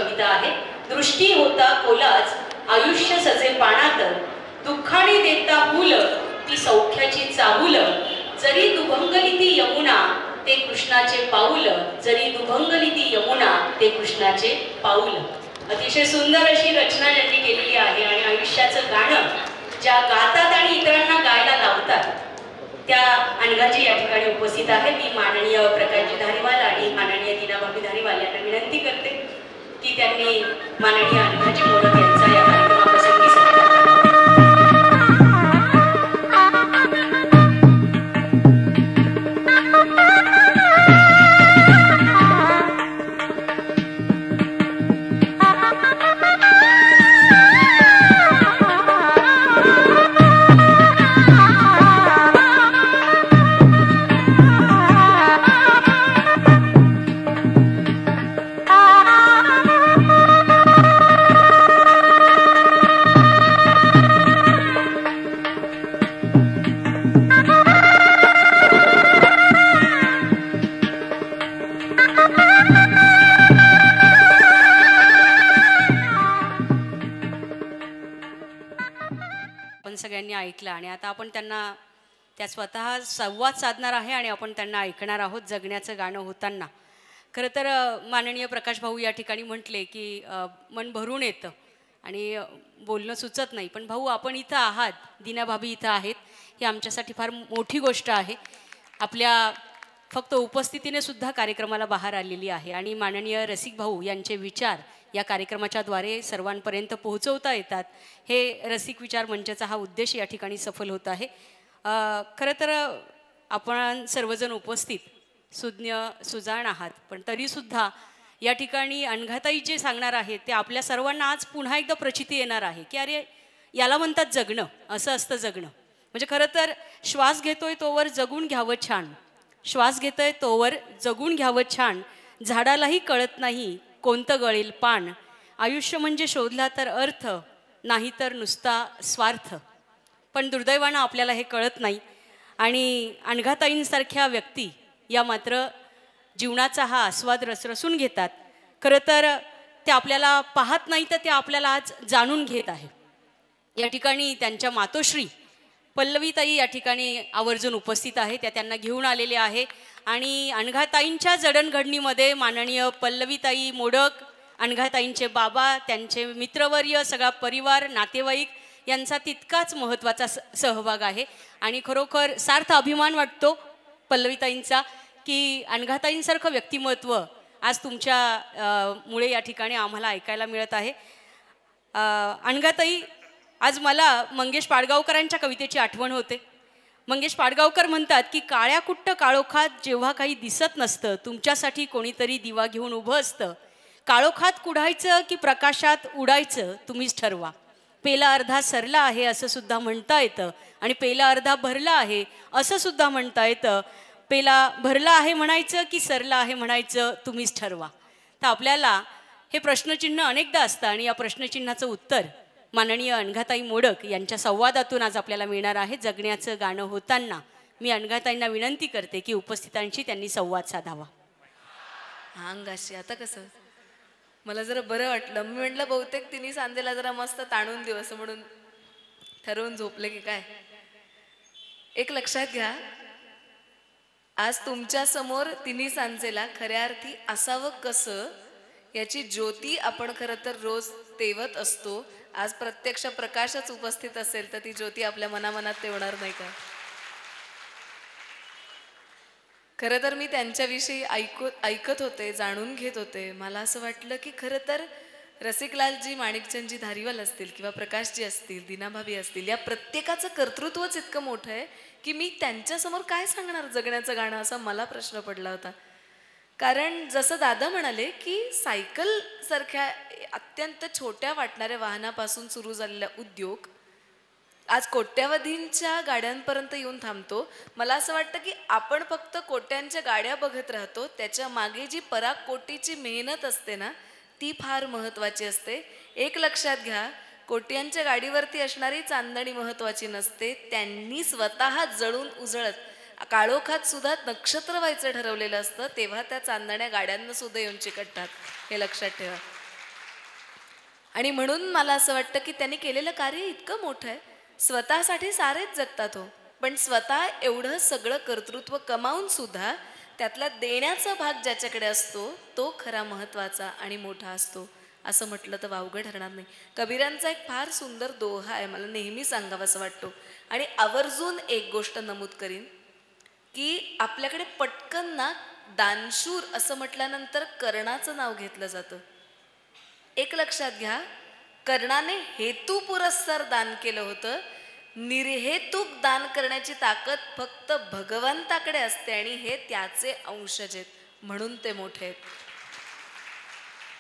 कविता आहे. दृष्टी होता कोलाज आयुष्य सजे पाणात, दुःखाने देता फुल ती सौख्याची चाहूल, जरी दुभंगली ती यमुना ते कृष्णाचे पाऊल, जरी दुभंगली ती यमुना ते कृष्णाचे पाऊल. अतिशय सुंदर अशी रचना ज्यांनी केलेली आहे आणि आयुष्याचं गाणं ज्या गातात आणि इतरांना गायला लावतात त्या अनघाजी या ठिकाणी उपस्थित आहे. मी माननीय प्रकाशजी धारीवाल आणि माननीय दीनाभाभी धारीवाल यांना विनंती करते की त्यांनी माननीय अनघाजी मोडक यांचा या कार्यक्रमाप्रसंगी सत्कार सगळ्यांनी ऐकला. आणि आता आपण त्यांना त्या स्वतः संवाद साधणार आहे आणि आपण त्यांना ऐकणार आहोत जगण्याचं गाणं होताना. खरं तर माननीय प्रकाश भाऊ या ठिकाणी म्हटले की मन भरून येतं आणि बोलणं सुचत नाही. पण भाऊ आपण इथं आहात, दीनाभाभी इथं आहेत, ही आमच्यासाठी फार मोठी गोष्ट आहे. आपल्या फक्त उपस्थितीने सुद्धा कार्यक्रमाला बाहेर आलेली आहे आणि माननीय रसिक भाऊ यांचे विचार या कार्यक्रमाच्या द्वारे सर्वांपर्यंत पोहोचवता येतात. हे रसिक विचार मंचाचा हा उद्देश या ठिकाणी सफल होत आहे. खरं तर आपण सर्वजण उपस्थित सुज्ञ सुजाण आहात, पण तरीसुद्धा या ठिकाणी अनघाताई जे सांगणार आहेत ते आपल्या सर्वांना आज पुन्हा एकदा प्रचिती येणार आहे की अरे याला म्हणतात जगणं, असं असतं जगणं. म्हणजे खरं तर श्वास घेतोय तोवर जगून घ्यावं छान, श्वास घेतोय तोवर जगून घ्यावं छान, झाडालाही कळत नाही कोणतं गळेल पान, आयुष्य म्हणजे शोधला तर अर्थ, नाही तर नुसता स्वार्थ. पण दुर्दैवानं आपल्याला हे कळत नाही आणि अनघाताईंसारख्या व्यक्ती या मात्र जीवनाचा हा आस्वाद रसरसून घेतात. खरं तर ते आपल्याला पाहत नाही तर ते आपल्याला आज जाणून घेत आहे. या ठिकाणी त्यांच्या मातोश्री पल्लवीताई या ठिकाणी आवर्जून उपस्थित आहे, त्या त्यांना घेऊन आलेले आहे. आणि अनघाताईंच्या जडणघडणीमध्ये माननीय पल्लवीताई मोडक, अनघाताईंचे बाबा, त्यांचे मित्रवर्य, सगळा परिवार, नातेवाईक यांचा तितकाच महत्त्वाचा सहभाग आहे. आणि खरोखर सार्थ अभिमान वाटतो पल्लवीताईंचा की अनघाताईंसारखं व्यक्तिमत्व आज तुमच्या मुळे या ठिकाणी आम्हाला ऐकायला मिळत आहे. अनघाताई, आज मला मंगेश पाडगावकरांच्या कवितेची आठवण होते. मंगेश पाडगावकर म्हणतात की काळ्या कुट्ट काळोखात जेव्हा काही दिसत नसतं तुमच्यासाठी कोणीतरी दिवा घेऊन उभं असतं. काळोखात कुढायचं की प्रकाशात उडायचं तुम्हीच ठरवा. पेला अर्धा सरला आहे असं सुद्धा म्हणता येतं आणि पेला अर्धा भरला आहे असं सुद्धा म्हणता येतं. पेला भरला आहे म्हणायचं की सरला आहे म्हणायचं तुम्हीच ठरवा. तर आपल्याला हे प्रश्नचिन्ह अनेकदा असतं आणि या प्रश्नचिन्हाचं उत्तर माननीय अनघाताई मोडक यांच्या संवादातून आज आपल्याला मिळणार आहे. जगण्याचं गाणं होताना मी अनघाताईंना विनंती करते की उपस्थितांशी त्यांनी संवाद साधावा. हा अंगाशी आता कसं मला जरा बरं वाटलं. मी म्हटलं बहुतेक तिन्ही सांजेला जरा मस्त ताणून देऊ असं म्हणून ठरवून झोपले की काय. एक लक्षात घ्या, आज तुमच्या समोर तिन्ही सांजेला खऱ्या अर्थी असावं कसं याची ज्योती आपण खरं तर रोज तेवत असतो. आज प्रत्यक्ष प्रकाशच उपस्थित असेल तर ती ज्योती आपल्या मनामनात तेवणार नाही का. खरं तर मी त्यांच्याविषयी ऐकत होते, जाणून घेत होते. मला असं वाटलं की खरं तर रसिकलालजी, माणिकचंदजी धारीवाल असतील किंवा प्रकाशजी असतील, दीनाभाभी असतील, या प्रत्येकाचं कर्तृत्वच इतकं मोठं आहे की मी त्यांच्यासमोर काय सांगणार जगण्याचं गाणं, असा मला प्रश्न पडला होता. कारण जसं दादा म्हणाले की सायकल सारख्या अत्यंत छोट्या वाटणाऱ्या वाहनापासून सुरू झालेला उद्योग आज कोट्यावधींच्या गाड्यांपर्यंत येऊन थांबतो. मला असं वाटतं की आपण फक्त कोट्यांच्या गाड्या बघत राहतो, त्याच्या मागे जी पराकोटीची मेहनत असते ना ती फार महत्त्वाची असते. एक लक्षात घ्या, कोट्यांच्या गाडीवरती असणारी चांदणी महत्त्वाची नसते, त्यांनी स्वतः जळून उजळत काळोखात सुद्धा नक्षत्र व्हायचं ठरवलेलं असतं, तेव्हा त्या चांदण्या गाड्यांना सुद्धा येऊन चिकटतात. हे लक्षात ठेवा. आणि म्हणून मला असं वाटतं की त्यांनी केलेलं कार्य इतकं मोठं आहे. स्वतःसाठी सारेच जगतात हो, पण स्वतः एवढं सगळं कर्तृत्व कमावून सुद्धा त्यातला देण्याचा भाग ज्याच्याकडे असतो तो खरा महत्त्वाचा आणि मोठा असतो, असं म्हटलं तर वावगं ठरणार नाही. कबीरांचा एक फार सुंदर दोहा आहे, मला नेहमी सांगावासा वाटतो आणि आवर्जून एक गोष्ट नमूद करीन की आपल्याकडे पटकन ना दानशूर असं म्हटल्यानंतर कर्णाचं नाव घेतलं जातं. एक लक्षात घ्या, कर्णाने हेतू पुरस्सर दान केलं होतं. निर्हेतुक दान करण्याची ताकद फक्त भगवंताकडे असते आणि हे त्याचे अंशज आहेत, म्हणून ते मोठे आहेत.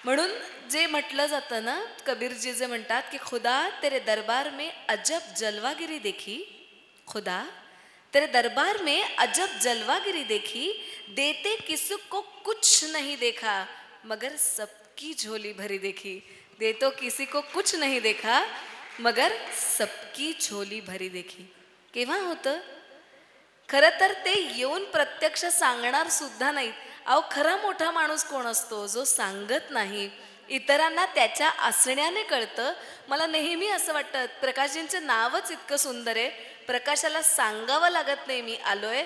म्हणून जे म्हटलं जातं ना, कबीरजी जे म्हणतात की खुदा तेरे दरबार में अजब जलवागिरी देखी, खुदा तेरे दरबार में अजब जलवागिरी देखी, देते किसी को कुछ नहीं देखा मगर सबकी झोली भरी देखी. देतो किसी को कुछ नहीं देखा मगर सबकी झोली भरी देखी. केव्हा होतं? खरं तर ते येऊन प्रत्यक्ष सांगणार सुद्धा नाहीत. अहो, खरा मोठा माणूस कोण असतो? जो सांगत नाही, इतरांना त्याच्या असण्याने कळतं. मला नेहमी असं वाटतं, प्रकाशजींचं नावच इतकं सुंदर आहे. प्रकाशाला सांगावं लागत नाही मी आलोय,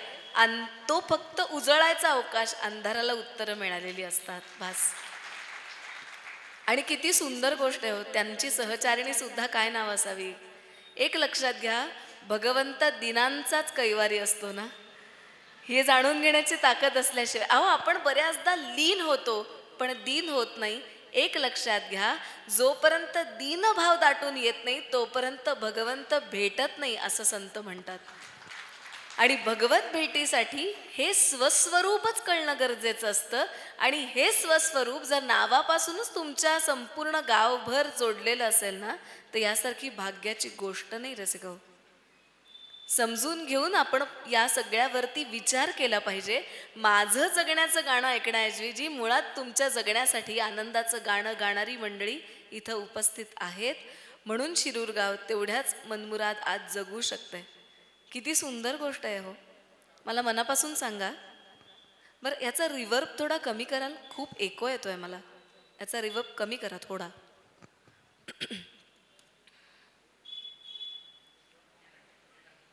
तो फक्त उजळायचा अवकाश, अंधाराला उत्तरं मिळालेली असतात बस. आणि किती सुंदर गोष्ट आहे हो, त्यांची सहचारिणी सुद्धा काय नाव असावी. एक लक्षात घ्या, भगवंत दिनांचाच कैवारी असतो ना, हे जाणून घेण्याची ताकद असल्याशिवाय अहो आपण बऱ्याचदा लीन होतो पण दीन होत नाही. एक लक्षात घ्या, जोपर्यंत दीनभाव दाटून येत नाही तोपर्यंत भगवंत भेटत नाही असं संत म्हणतात. आणि भगवत भेटीसाठी हे स्वस्वरूपच कळणं गरजेचं असतं. आणि हे स्वस्वरूप जर नावापासूनच तुमच्या संपूर्ण गावभर जोडलेलं असेल ना, तर यासारखी भाग्याची गोष्ट नाही रसिको. समजून घेऊन आपण या सगळ्यावरती विचार केला पाहिजे. माझं जगण्याचं गाणं ऐकण्याऐवजी जी मुळात तुमच्या जगण्यासाठी आनंदाचं गाणं गाणारी मंडळी इथं उपस्थित आहेत, म्हणून शिरूर गाव तेवढ्याच मनमुराद आज जगू शकते. किती सुंदर गोष्ट आहे हो. मला मनापासून सांगा बरं, याचा रिवर्ब थोडा कमी कराल, खूप एको येतोय मला. याचा रिवर्ब कमी करा थोडा.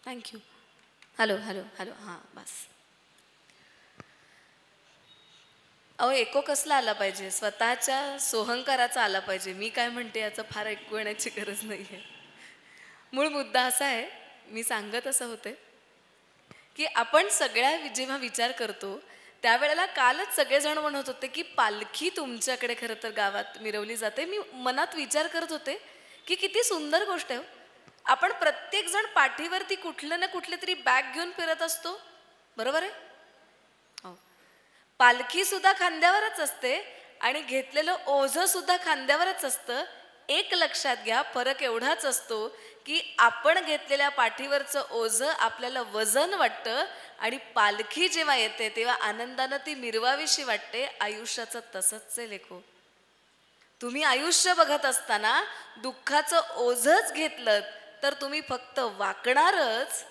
थँक्यू. हॅलो हॅलो हॅलो, हां बस. अहो, एको कसला आला पाहिजे? स्वतःच्या सोहंकाराचा आला पाहिजे. मी काय म्हणते याचं फार ऐकू येण्याची गरज नाही आहे. मूळ मुद्दा असा आहे, मी सांगत असं होते की आपण सगळ्या जेव्हा विचार करतो त्यावेळेला कालच सगळेजण म्हणत होते की पालखी तुमच्याकडे खरं तर गावात मिरवली जाते. मी मनात विचार करत होते की किती सुंदर गोष्ट आहे. आपण प्रत्येक जण पाठीवरती कुठलं ना कुठले तरी बॅग घेऊन फिरत असतो, बरोबर आहे? हो. पालखी सुद्धा खांद्यावरच असते आणि घेतलेलं ओझं सुद्धा खांद्यावरच असतं. एक लक्षात घ्या, फरक एवढाच असतो की आपण घेतलेल्या पाठीवरचं ओझं आपल्याला वजन वाटतं आणि पालखी जेव्हा येते तेव्हा आनंदानं ती मिरवावीशी वाटते. आयुष्याचं तसंच आहे लेखो. तुम्ही आयुष्य बघत असताना दुःखाचं ओझंच घेतलं तर तुम्ही फक्त वाकणारच.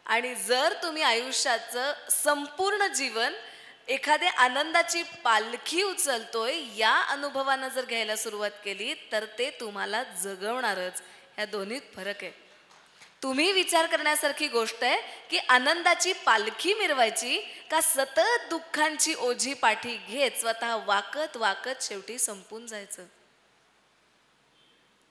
आणि जर तुम्ही आयुष्याचं संपूर्ण जीवन एखाद्या आनंदाची पालखी उचलतोय या अनुभवानं जर घ्यायला सुरुवात केली तर ते तुम्हाला जगवणारच. ह्या दोन्हीत फरक आहे. तुम्ही विचार करण्यासारखी गोष्ट आहे की आनंदाची पालखी मिरवायची का सतत दुःखांची ओझी पाठी घेत स्वतः वाकत वाकत शेवटी संपून जायचं.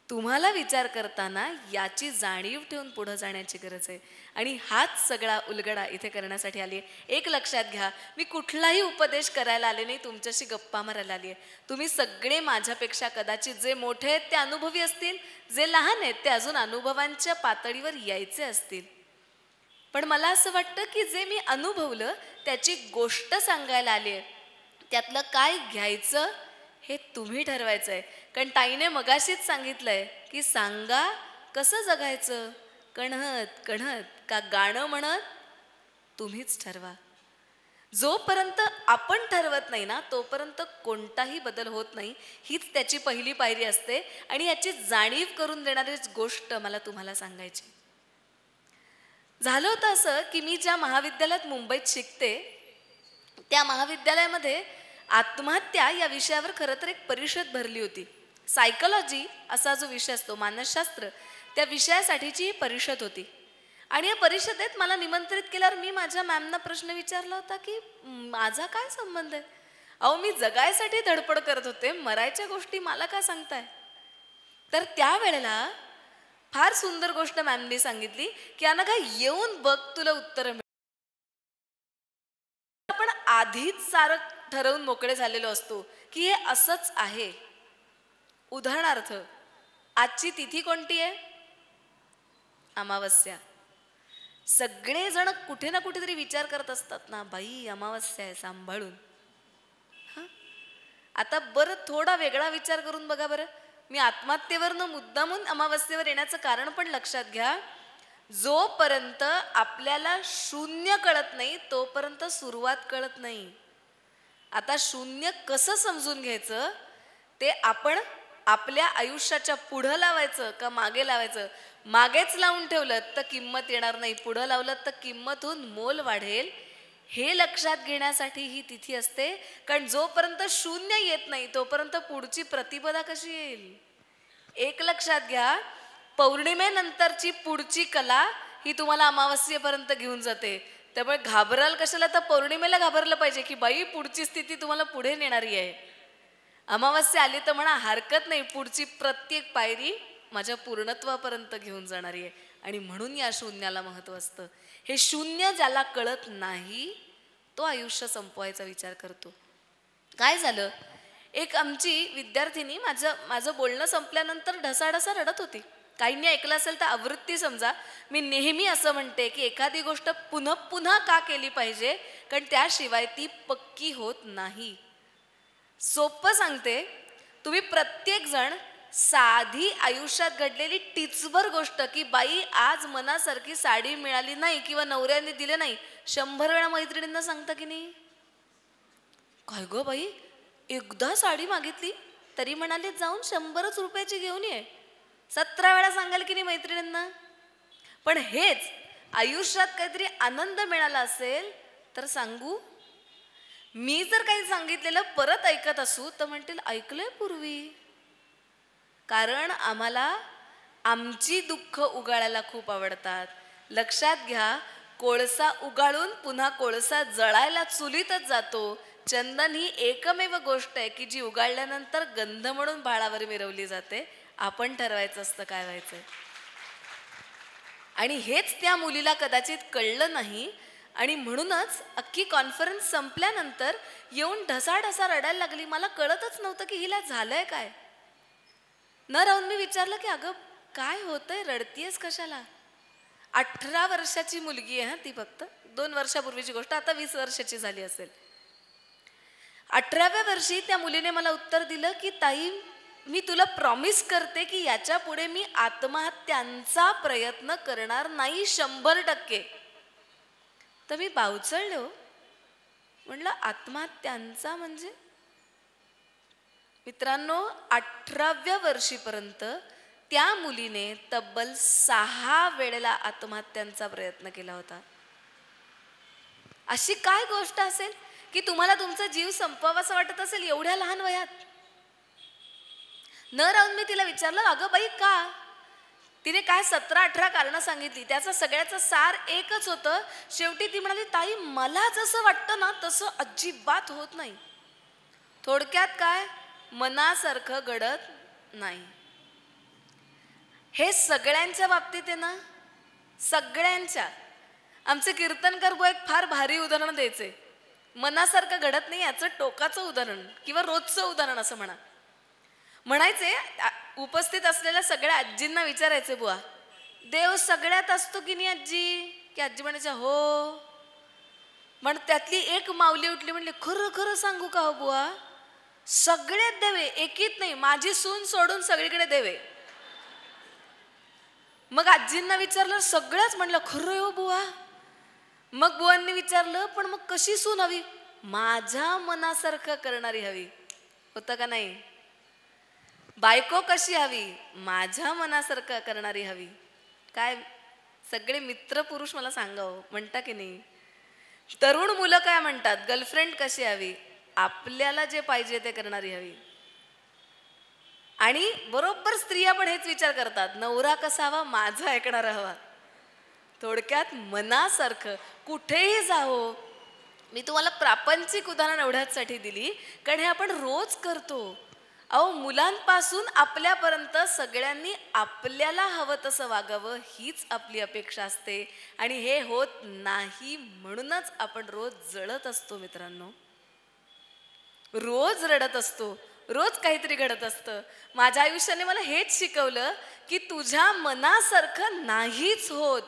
तुम्हाला विचार करताना याची जाणीव ठेवून पुढे जाण्याची गरज आहे. आणि हाच सगळा उलगडा इथे करण्यासाठी आली आहे. एक लक्षात घ्या, मी कुठलाही उपदेश करायला आले नाही, तुमच्याशी गप्पा मारायला आली आहे. तुम्ही सगळे माझ्यापेक्षा कदाचित जे मोठे आहेत ते अनुभवी असतील, जे लहान आहेत ते अजून अनुभवांच्या पातळीवर यायचे असतील. पण मला असं वाटतं की जे मी अनुभवलं त्याची गोष्ट सांगायला आली आहे. त्यातलं काय घ्यायचं हे तुम्ही ठरवायचं आहे. कारण ताईने मगाशीच सांगितलंय की सांगा कसं जगायचं, कणहत कणहत का गाणं म्हणत, तुम्हीच ठरवा. जोपर्यंत आपण ठरवत नाही ना तोपर्यंत कोणताही बदल होत नाही. हीच त्याची पहिली पायरी असते. आणि याची जाणीव करून देणारी गोष्ट मला तुम्हाला सांगायची. झालं होतं असं की मी ज्या महाविद्यालयात मुंबईत शिकते त्या महाविद्यालयामध्ये आत्महत्या या विषयावर खरं तर एक परिषद भरली होती. सायकोलॉजी असा जो विषय असतो, मानसशास्त्र, त्या विषयासाठीची ही परिषद होती. आणि या परिषदेत मला निमंत्रित केल्यावर मी माझ्या मॅमना प्रश्न विचारला होता की माझा काय संबंध आहे? अहो, मी जगायसाठी धडपड करत होते, मरायच्या गोष्टी मला का सांगताय? तर त्यावेळेला फार सुंदर गोष्ट मॅमनी सांगितली की अनघा, येऊन बघ, तुला उत्तर मिळेल. आपण आधीच सारं ठरवून मोकळे झालेलो असतो की हे असंच आहे. उदाहरणार्थ, आजची तिथी कोणती आहे? अमावस्या. सगळेजण कुठे ना कुठेतरी विचार करत असतात ना, बाई अमावस्या आहे, सांभाळून. आता बरं थोडा वेगळा विचार करून बघा बरं. मी आत्महत्येवरनं मुद्दामून अमावस्येवर येण्याचं कारण पण लक्षात घ्या. जोपर्यंत आपल्याला शून्य कळत नाही तोपर्यंत सुरुवात कळत नाही. आता शून्य कसं समजून घ्यायचं ते आपण आपल्या आयुष्याच्या पुढं लावायचं का मागे लावायचं? मागेच लावून ठेवलं तर किंमत येणार नाही, पुढं लावलं तर किंमत होऊन मोल वाढेल. हे लक्षात घेण्यासाठी ही तिथी असते. कारण जोपर्यंत शून्य येत नाही तोपर्यंत पुढची प्रतिपदा कशी येईल? एक लक्षात घ्या, पौर्णिमेनंतरची पुढची कला ही तुम्हाला अमावस्येपर्यंत घेऊन जाते. त्यामुळे घाबराल कशाला? तर पौर्णिमेला घाबरलं पाहिजे की बाई पुढची स्थिती तुम्हाला पुढे नेणारी आहे. अमावस्या आली तर म्हणा हरकत नाही, पुढची प्रत्येक पायरी माझ्या पूर्णत्वापर्यंत घेऊन जाणारी आहे. आणि म्हणून या शून्याला महत्त्व असतं. हे शून्य ज्याला कळत नाही तो आयुष्य संपवायचा विचार करतो. काय झालं, एक आमची विद्यार्थिनी माझं बोलणं संपल्यानंतर ढसाढसा रडत होती. काहींनी ऐकलं असेल तर आवृत्ती समजा. मी नेहमी असं म्हणते की एखादी गोष्ट पुन्हा पुन्हा का केली पाहिजे, कारण त्याशिवाय ती पक्की होत नाही. सोपं सांगते, तुम्ही प्रत्येक जण साधी आयुष्यात घडलेली टिचभर गोष्ट की बाई आज मनासारखी साडी मिळाली नाही किंवा नवऱ्याने दिले नाही, 100 वेळा मैत्रिणींना सांगता की नाही? काय गो बाई, एकदा साडी मागितली तरी म्हणाले जाऊन 100च रुपयाची घेऊन ये. 17 वेळा सांगाल की नाही मैत्रिणींना? पण हेच आयुष्यात काहीतरी आनंद मिळाला असेल तर सांगू, मी जर काही सांगितलेलं परत ऐकत असू तर म्हणतील ऐकलंय पूर्वी. कारण आम्हाला आमची दुःख उगाळायला खूप आवडतात. लक्षात घ्या, कोळसा उगाळून पुन्हा कोळसा जळायला चुलीतच जातो. चंदन ही एकमेव गोष्ट आहे की जी उगाळल्यानंतर गंध म्हणून भाळावर मिरवली जाते. आपण ठरवायचं असतं काय व्हायचं. आणि हेच त्या मुलीला कदाचित कळलं नाही. आणि म्हणूनच अख्खी कॉन्फरन्स संपल्यानंतर येऊन ढसाढसा रडायला लागली. मला कळतच नव्हतं की हिला झालंय काय. न राहून मी विचारलं की अगं काय होतंय, रडतीयस कशाला? 18 वर्षाची मुलगी आहे ती, फक्त 2 वर्षापूर्वीची गोष्ट, आता 20 वर्षाची झाली असेल. 18व्या वर्षी त्या मुलीने मला उत्तर दिलं की ताई, मी तुला प्रॉमिस करते की याच्या पुढे मी आत्महत्यांचा प्रयत्न करणार नाही 100%. तर मी बावचळले हो. म्हणलं आत्महत्यांचा म्हणजे? मित्रांनो, 18व्या वर्षीपर्यंत त्या मुलीने तब्बल 6 वेळेला आत्महत्यांचा प्रयत्न केला होता. अशी काय गोष्ट असेल की तुम्हाला तुमचा जीव संपवावासा वाटत असेल एवढ्या लहान वयात? न राहून मी तिला विचारलं अगं बाई का? तिने काय 17-18 कारणं सांगितली. त्याचं सगळ्याचं सार एकच होतं. शेवटी ती म्हणाली ताई, मला जसं वाटतं ना तसं अजिबात होत नाही. थोडक्यात काय, मनासारखं घडत नाही. हे सगळ्यांच्या बाबतीत आहे ना, सगळ्यांच्या. आमचे कीर्तनकार बुवा एक फार भारी उदाहरण द्यायचे. मनासारखं घडत नाही याचं टोकाचं उदाहरण किंवा रोजचं उदाहरण असं म्हणायचे. उपस्थित असलेल्या सगळ्या आजींना विचारायचे, बुवा देव सगळ्यात असतो की नाही आजी? की आजी म्हणायच्या हो. पण त्यातली एक माऊली उठली, म्हणली खरं खरं सांगू का हो बुवा, सगळ्यात देवे, एकीत नाही, माझी सून सोडून सगळीकडे देवे. मग आजींना विचारलं सगळंच, म्हणलं खरं हो बुवा. मग बुवांनी विचारलं पण मग कशी सून हवी? माझ्या मनासारखं करणारी हवी. होतं का नाही? बायको कशी हवी? माझ्या मनासारखं करणारी हवी. काय सगळे मित्र पुरुष मला सांगावं म्हणता की नाही? तरुण मुलं काय म्हणतात? गर्लफ्रेंड कशी हवी? आपल्याला जे पाहिजे ते करणारी हवी. आणि बरोबर स्त्रिया पण हेच विचार करतात, नवरा कसा हवा, माझा ऐकणारा हवा. थोडक्यात मनासारखं कुठेही जावो. मी तुम्हाला प्रापंचिक उदाहरण एवढ्याचसाठी दिली कारण हे आपण रोज करतो. अहो, मुलांपासून आपल्यापर्यंत सगळ्यांनी आपल्याला हवं तसं वागावं हीच आपली अपेक्षा असते आणि हे होत नाही म्हणूनच आपण रोज जळत असतो मित्रांनो. रोज रडत असतो, रोज काहीतरी घडत असतं. माझ्या आयुष्याने मला हेच शिकवलं की तुझ्या मनासारखं नाहीच होत,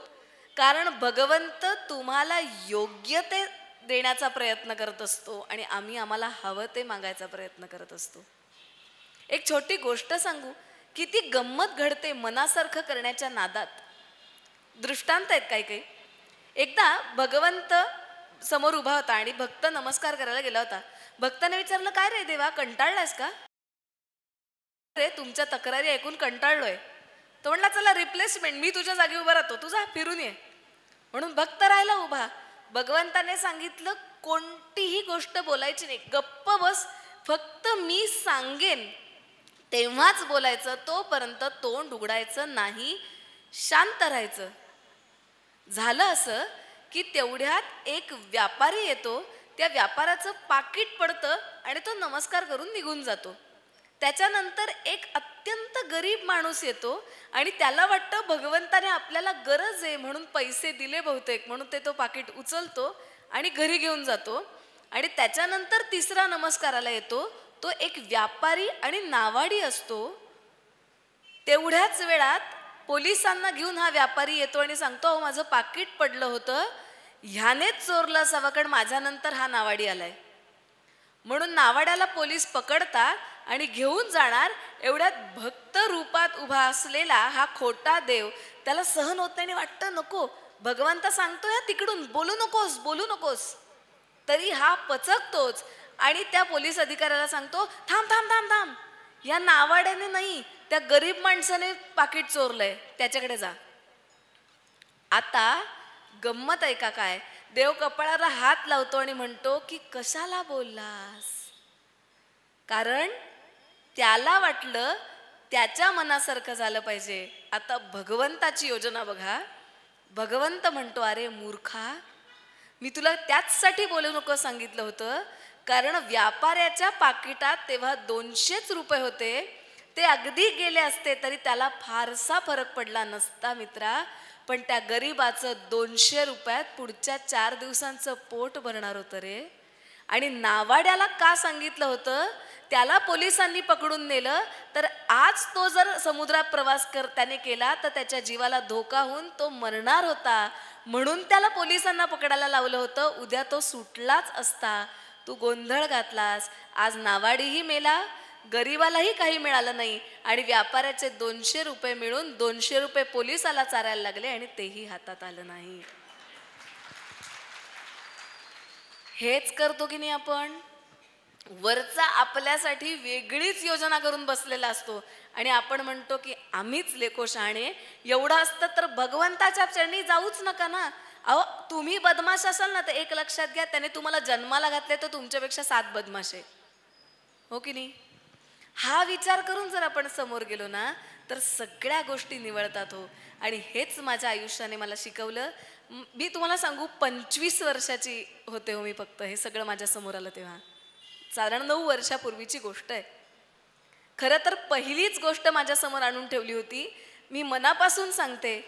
कारण भगवंत तुम्हाला योग्य ते देण्याचा प्रयत्न करत असतो आणि आम्ही आम्हाला हवं ते मागायचा प्रयत्न करत असतो. एक छोटी गोष्ट सांगू, किती गंमत घडते मनासारखं करण्याच्या नादात. दृष्टांत आहेत काही काही. एकदा भगवंत समोर उभा होता आणि भक्त नमस्कार करायला गेला होता. भक्ताने विचारलं, काय रे देवा, कंटाळलास का रे, तुमच्या तक्रारी ऐकून कंटाळलोय. तो म्हणला, चला रिप्लेसमेंट, मी तुझ्या जागी उभा राहतो, तुझा फिरून ये. म्हणून भक्त राहिला उभा. भगवंताने सांगितलं, कोणतीही गोष्ट बोलायची नाही, गप्प बस, फक्त मी सांगेन तेव्हाच बोलायचं, तोपर्यंत तोंड उघडायचं नाही, शांत राहायचं. झालं असं की तेवढ्यात एक व्यापारी येतो, त्या व्यापाराचं पाकिट पडतं आणि तो नमस्कार करून निघून जातो. त्याच्यानंतर एक अत्यंत गरीब माणूस येतो आणि त्याला वाटतं भगवंताने आपल्याला गरज आहे म्हणून पैसे दिले बहुतेक, म्हणून ते तो पाकिट उचलतो आणि घरी घेऊन जातो. आणि त्याच्यानंतर तिसरा नमस्काराला येतो, तो एक व्यापारी आणि नावाडी असतो. तेवढ्याच वेळात पोलिसांना घेऊन हा व्यापारी येतो आणि सांगतो, अहो माझं पाकिट पडलं होतं, ह्यानेच चोरलं असावं कारण माझ्यानंतर हा नावाडी आलाय. म्हणून नावाड्याला पोलीस पकडतात आणि घेऊन जाणार. एवढ्यात भक्त रूपात उभा असलेला हा खोटा देव, त्याला सहन होत नाही आणि वाटतं नको, भगवंत सांगतोय तिकडून बोलू नकोस, बोलू नकोस. तरी हा पचकतोच आणि त्या पोलीस अधिकाऱ्याला सांगतो, थांब थांब थांब थांब, या नावाड्याने नाही, त्या गरीब माणसाने पाकिट चोरलंय, त्याच्याकडे जा. आता गंमत ऐका काय, देव कपाळाला हात लावतो आणि म्हणतो की कशाला बोललास, कारण त्याला वाटलं त्याच्या मनासारखं झालं पाहिजे. आता भगवंताची योजना बघा. भगवंत म्हणतो, अरे मूर्खा, मी तुला त्याचसाठी बोलू नको सांगितलं होतं, कारण व्यापाऱ्याच्या पाकिटात तेव्हा 200च रुपये होते. ते अगदी गेले असते तरी त्याला फारसा फरक पडला नसता मित्रा, पण त्या गरीबाचं 200 रुपयात पुढच्या 4 दिवसांचं पोट भरणार होतं रे. आणि नावाड्याला का सांगितलं होतं, त्याला पोलिसांनी पकडून नेलं तर आज तो जर समुद्रात प्रवास त्याने केला तर त्याच्या जीवाला धोका होऊन तो मरणार होता, म्हणून त्याला पोलिसांना पकडायला लावलं होतं. उद्या तो सुटलाच असता, तू गोंधळ घातलास. आज नावाडीही मेला, गरीबालाही काही मिळालं नाही आणि व्यापाऱ्याचे 200 रुपये मिळून 200 रुपये पोलिसाला चारायला लागले आणि तेही हातात आलं नाही. हेच करतो की नाही आपण. वरचा आपल्यासाठी वेगळीच योजना करून बसलेला असतो आणि आपण म्हणतो की आम्हीच लेको शहाणे. एवढं असतं तर भगवंताच्या चरणी जाऊच नका ना. अहो, तुम्ही बदमाश असाल ना तर एक लक्षात घ्या, त्याने तुम्हाला जन्माला घातले तर तुमच्यापेक्षा 7 बदमाश आहे, हो की नाही. हा विचार करून जर आपण समोर गेलो ना तर सगळ्या गोष्टी निवळतात हो. आणि हेच माझ्या आयुष्याने मला शिकवलं. मी तुम्हाला सांगू, 25 वर्षाची होते हो मी फक्त, हे सगळं माझ्या समोर आलं तेव्हा. साधारण 9 वर्षापूर्वीची गोष्ट आहे. खरं तर पहिलीच गोष्ट माझ्या समोर आणून ठेवली होती. मी मनापासून सांगते,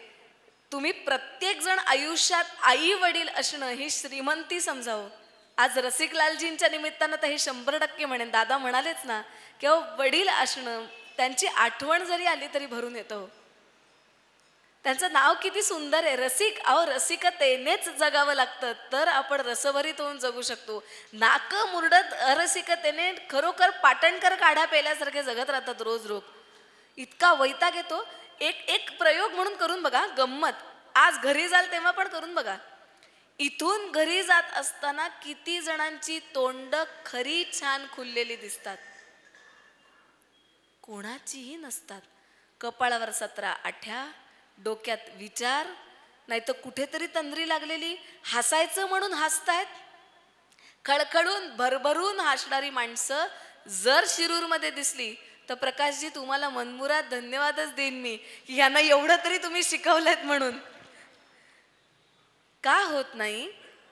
तुम्ही प्रत्येक जण आयुष्यात आई वडील असणं ही श्रीमंती समजावं. आज रसिकलालजींच्या निमित्तानं तर हे 100% म्हणेन. दादा म्हणालेच ना की वडील असणं, त्यांची आठवण जरी आली तरी भरून येतं. त्यांचं नाव किती सुंदर आहे, रसिक. अहो, रसिकतेनेच जगावं लागतं तर आपण रसभरीत होऊन जगू शकतो. नाक मुरडत अरसिकतेने खरोखर पाटणकर काढा पेल्यासारखे जगत राहतात रोज रोज. इतका वैताग येतो. एक प्रयोग म्हणून करून बघा, गंमत. आज घरी जाल तेव्हा पण करून बघा. इथून घरी जात असताना किती जणांची तोंड खरी छान खुललेली दिसतात, कोणाचीही नसतात. कपाळावर 17 आठ्या, डोक्यात विचार, नाही तर कुठेतरी तंद्री लागलेली. हसायचं म्हणून हसतायत. खळखळून भरभरून हसणारी माणसं जर शिरूरमध्ये दिसली तर प्रकाशजी तुम्हाला मनमुराद धन्यवादच देईन मी की ह्यांना एवढं तरी तुम्ही शिकवलंत म्हणून. का होत नाही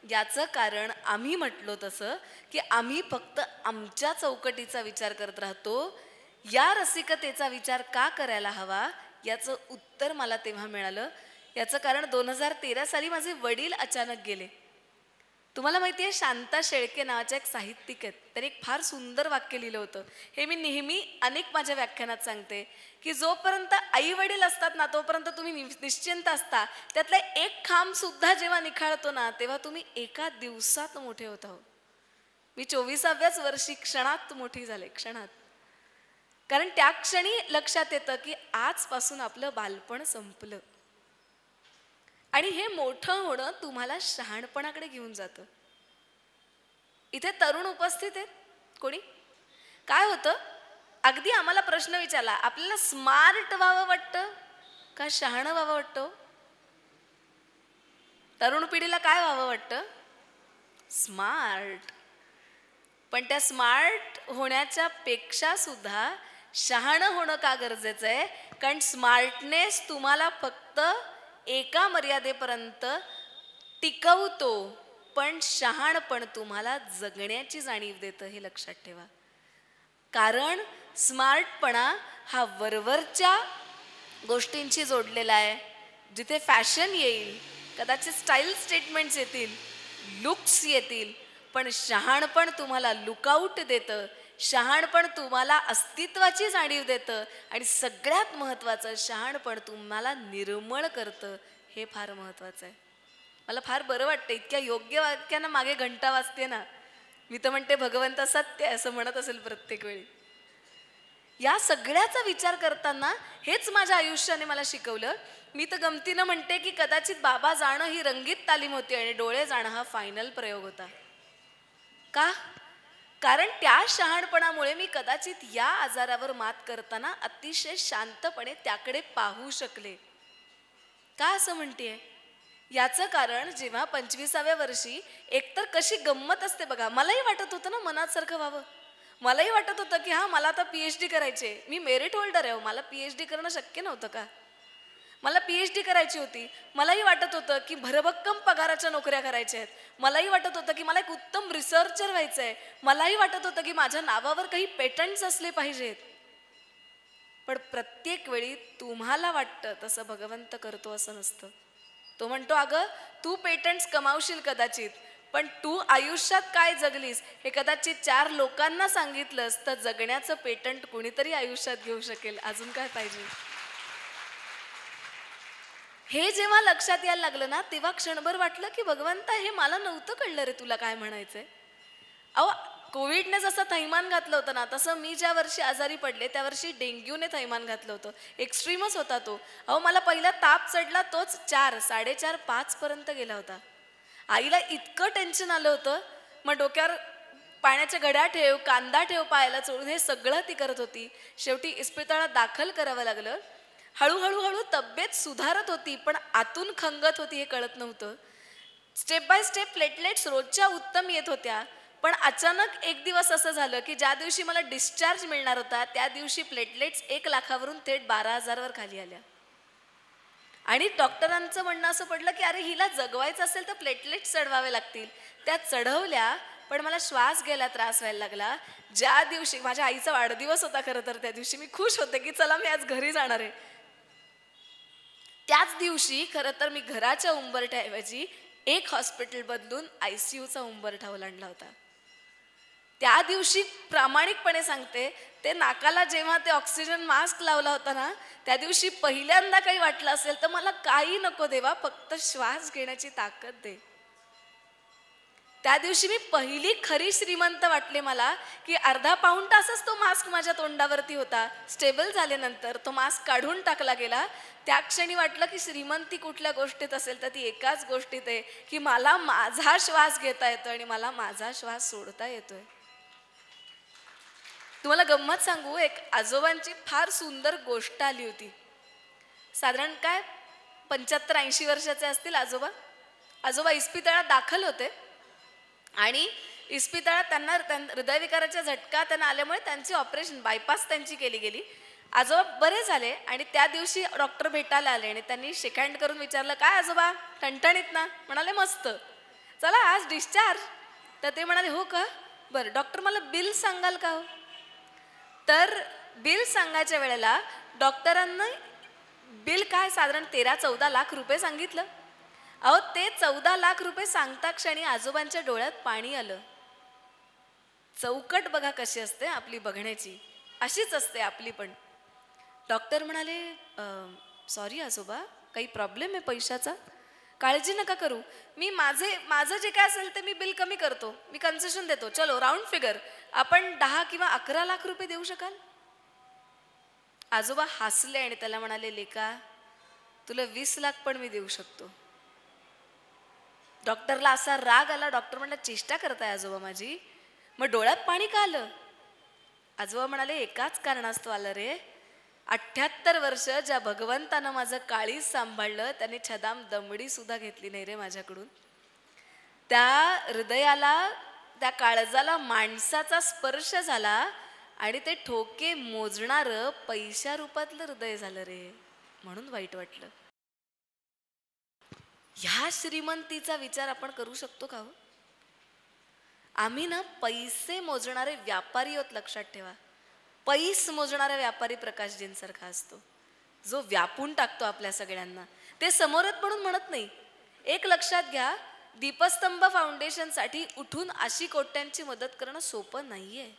याचं कारण आम्ही म्हटलो तसं की आम्ही फक्त आमच्या चौकटीचा विचार करत राहतो. या रसिकतेचा विचार का करायला हवा याचं उत्तर मला तेव्हा मिळालं. याचं कारण 2013 साली माझे वडील अचानक गेले. तुम्हाला माहिती आहे शांता शेळके नावाच्या एक साहित्यिक आहेत. त्यांनी एक फार सुंदर वाक्य लिहिलं होतं. हे मी नेहमी अनेक माझ्या व्याख्यानात सांगते की जोपर्यंत आई वडील असतात ना तोपर्यंत तुम्ही निश्चिंत असता. त्यातला एक खांब सुद्धा जेव्हा निखाळतो ना तेव्हा तुम्ही एका दिवसात मोठे होत आहो. मी 24व्याच वर्षी क्षणात मोठी झाले, क्षणात. कारण त्या क्षणी लक्षात येतं की आजपासून आपलं बालपण संपलं. आणि हे मोठं होणं तुम्हाला शहाणपणाकडे घेऊन जातं. इथे तरुण उपस्थित आहेत कोणी? काय होतं अगदी आम्हाला प्रश्न विचारला आपल्याला स्मार्ट व्हावं वाटतं का शहाणं व्हावं वाटतं? तरुण पिढीला काय व्हावं वाटतं? स्मार्ट. पण त्या स्मार्ट होण्याच्या पेक्षा सुद्धा शहाणं होणं का गरजेचं आहे? कारण स्मार्टनेस तुम्हाला फक्त एका मर्यादेपर्यंत टिकवतो पण शहाणपण तुम्हाला जगण्याची जाणीव देतं, हे लक्षात ठेवा. कारण स्मार्टपणा हा वरवरच्या गोष्टींशी जोडलेला आहे. जिथे फॅशन येईल, कदाचित स्टाईल स्टेटमेंट्स येतील, लुक्स येतील, पण शहाणपण तुम्हाला लुकआउट देतं. शहाणपण तुम्हाला अस्तित्वाची जाणीव देतं आणि सगळ्यात महत्त्वाचं शहाणपण तुम्हाला निर्मळ करतं. हे फार महत्त्वाचं आहे. मला फार बरं वाटतं इतक्या योग्य वाक्यांना मागे घंटा वाजते ना. मी तर म्हणते भगवंत सत्य असं म्हणत असेल प्रत्येक वेळी. या सगळ्याचा विचार करताना हेच माझ्या आयुष्याने मला शिकवलं. मी तर गमतीनं म्हणते की कदाचित बाबा जाणं ही रंगीत तालीम होती आणि डोळे जाणं हा फायनल प्रयोग होता. का? कारण त्या शहाणपणामुळे मी कदाचित या आजारावर मात करताना अतिशय शांतपणे त्याकडे पाहू शकले. का असं म्हणतेय? याचं कारण जेव्हा 25व्या वर्षी एकतर कशी गंमत असते बघा. मलाही वाटत होतं ना मनासारखं व्हावं. मलाही वाटत होतं की हां मला आता PhD करायचे. मी मेरिट होल्डर आहे. मला PhD करणं शक्य नव्हतं का? मला PhD करायची होती. मलाही वाटत होतं की भरभक्कम पगाराच्या नोकऱ्या करायच्या आहेत. मलाही वाटत होतं की मला एक उत्तम रिसर्चर व्हायचं आहे. मलाही वाटत होतं की माझ्या नावावर काही पेटंट्स असले पाहिजेत. पण प्रत्येक वेळी तुम्हाला वाटतं तसं भगवंत करतो असं नसतं. तो म्हणतो अगं तू पेटंट्स कमावशील कदाचित, पण तू आयुष्यात काय जगलीस हे कदाचित 4 लोकांना सांगितलंस तर जगण्याचं पेटंट कुणीतरी आयुष्यात घेऊ शकेल. अजून काय पाहिजे? हे जेव्हा लक्षात यायला लागलं ना तेव्हा क्षणभर वाटलं की भगवंता हे मला नव्हतं कळलं रे तुला काय म्हणायचंय. अहो कोविडने जसं थैमान घातलं होतं ना तसं मी ज्या वर्षी आजारी पडले त्या वर्षी डेंग्यूने थैमान घातलं होतं. एक्स्ट्रीमच होता तो. अहो मला पहिला ताप चढला तोच 4, 4:30, 5 पर्यंत गेला होता. आईला इतकं टेन्शन आलं होतं. मग डोक्यावर पाण्याच्या घड्या ठेव, कांदा ठेव पायाला चोळून हे सगळं ती करत होती. शेवटी इस्पितळात दाखल करावं लागलं. हळूहळू तब्येत सुधारत होती पण आतून खंगत होती हे कळत नव्हतं. स्टेप बाय स्टेप प्लेटलेट्स रोजच्या उत्तम येत होत्या. पण अचानक एक दिवस असं झालं की ज्या दिवशी मला डिस्चार्ज मिळणार होता त्या दिवशी प्लेटलेट्स 1 लाखावरून थेट 12,000वर खाली आल्या. आणि डॉक्टरांचं म्हणणं असं पडलं की अरे हिला जगवायचं असेल तर प्लेटलेट्स चढवावे लागतील. त्या चढवल्या पण मला श्वास घ्यायला त्रास व्हायला लागला. ज्या दिवशी माझ्या आईचा वाढदिवस होता खरं तर त्या दिवशी मी खुश होते की चला मी आज घरी जाणार आहे. त्याच दिवशी खरं तर मी घराच्या उंबरठ्याऐवजी एक हॉस्पिटल बदलून ICUचा उंबरठा ओलांडला होता. त्या दिवशी प्रामाणिकपणे सांगते ते नाकाला जेव्हा ते ऑक्सिजन मास्क लावला होता ना त्या दिवशी पहिल्यांदा काही वाटलं असेल तर मला काही नको देवा फक्त श्वास घेण्याची ताकद दे. त्या दिवशी मी पहिली खरी श्रीमंत वाटले मला की अर्धा पाऊण तासच तो मास्क माझ्या तोंडावरती होता. स्टेबल झाल्यानंतर तो मास्क काढून टाकला गेला. त्या क्षणी वाटलं की श्रीमंती कुठल्या गोष्टीत असेल तर ती एकाच गोष्टीत आहे की मला माझा श्वास घेता येतोय आणि मला माझा श्वास सोडता येतोय. तुम्हाला गंमत सांगू एक आजोबांची फार सुंदर गोष्ट आली होती. साधारण काय 75-80 वर्षाचे असतील आजोबा. आजोबा इस्पितळात दाखल होते आणि इस्पितळात त्यांना हृदयविकाराचा झटका त्यांना आल्यामुळे त्यांचे ऑपरेशन बायपास त्यांची केली गेली. आजोबा बरे झाले आणि त्या दिवशी डॉक्टर भेटायला आले आणि त्यांनी शेक हँड करून विचारलं, काय आजोबा ठणठणीत ना? म्हणाले मस्त. चला आज डिस्चार्ज. तर ते म्हणाले हो का, बरं डॉक्टर मला बिल सांगाल का हो? तर बिल सांगायच्या वेळेला डॉक्टरांना बिल काय साधारण 13-14 लाख रुपये सांगितलं. अहो ते 14 लाख रुपये सांगता क्षणी आजोबांच्या डोळ्यात पाणी आलं. चौकट बघा कशी असते आपली बघण्याची, अशीच असते आपली पण. डॉक्टर म्हणाले सॉरी आजोबा, काही प्रॉब्लेम आहे पैशाचा? काळजी नका करू, मी माझं जे काय असेल ते मी बिल कमी करतो, मी कन्सेशन देतो. चलो राऊंड फिगर, आपण 10 किंवा 11 लाख रुपये देऊ शकाल? आजोबा हसले आणि त्याला म्हणाले, लेका तुला 20 लाख पण मी देऊ शकतो. डॉक्टरला असा राग आला. डॉक्टर म्हणला चेष्टा करताय आजोबा माझी? मग डोळ्यात पाणी का आलं? आजोबा म्हणाले एकाच कारणास्तव आलं रे. 78 वर्ष ज्या भगवंतानं माझं काळीज सांभाळलं त्याने छदाम दमडी सुद्धा घेतली नाही रे माझ्याकडून. त्या हृदयाला, त्या काळजाला माणसाचा स्पर्श झाला आणि ते ठोके मोजणारं पैशा रूपातलं हृदय झालं रे, म्हणून वाईट वाटलं. ह्या श्रीमंतीचा विचार आपण करू शकतो का हो? आम्ही ना पैसे मोजणारे व्यापारी आहोत, लक्षात ठेवा. पैस मोजणारा व्यापारी प्रकाशजींसारखा असतो, जो व्यापून टाकतो आपल्या सगळ्यांना. ते समोरच म्हणून म्हणत नाही. एक लक्षात घ्या, दीपस्तंभ फाउंडेशनसाठी उठून 80 कोट्यांची मदत करणं सोपं नाहीये.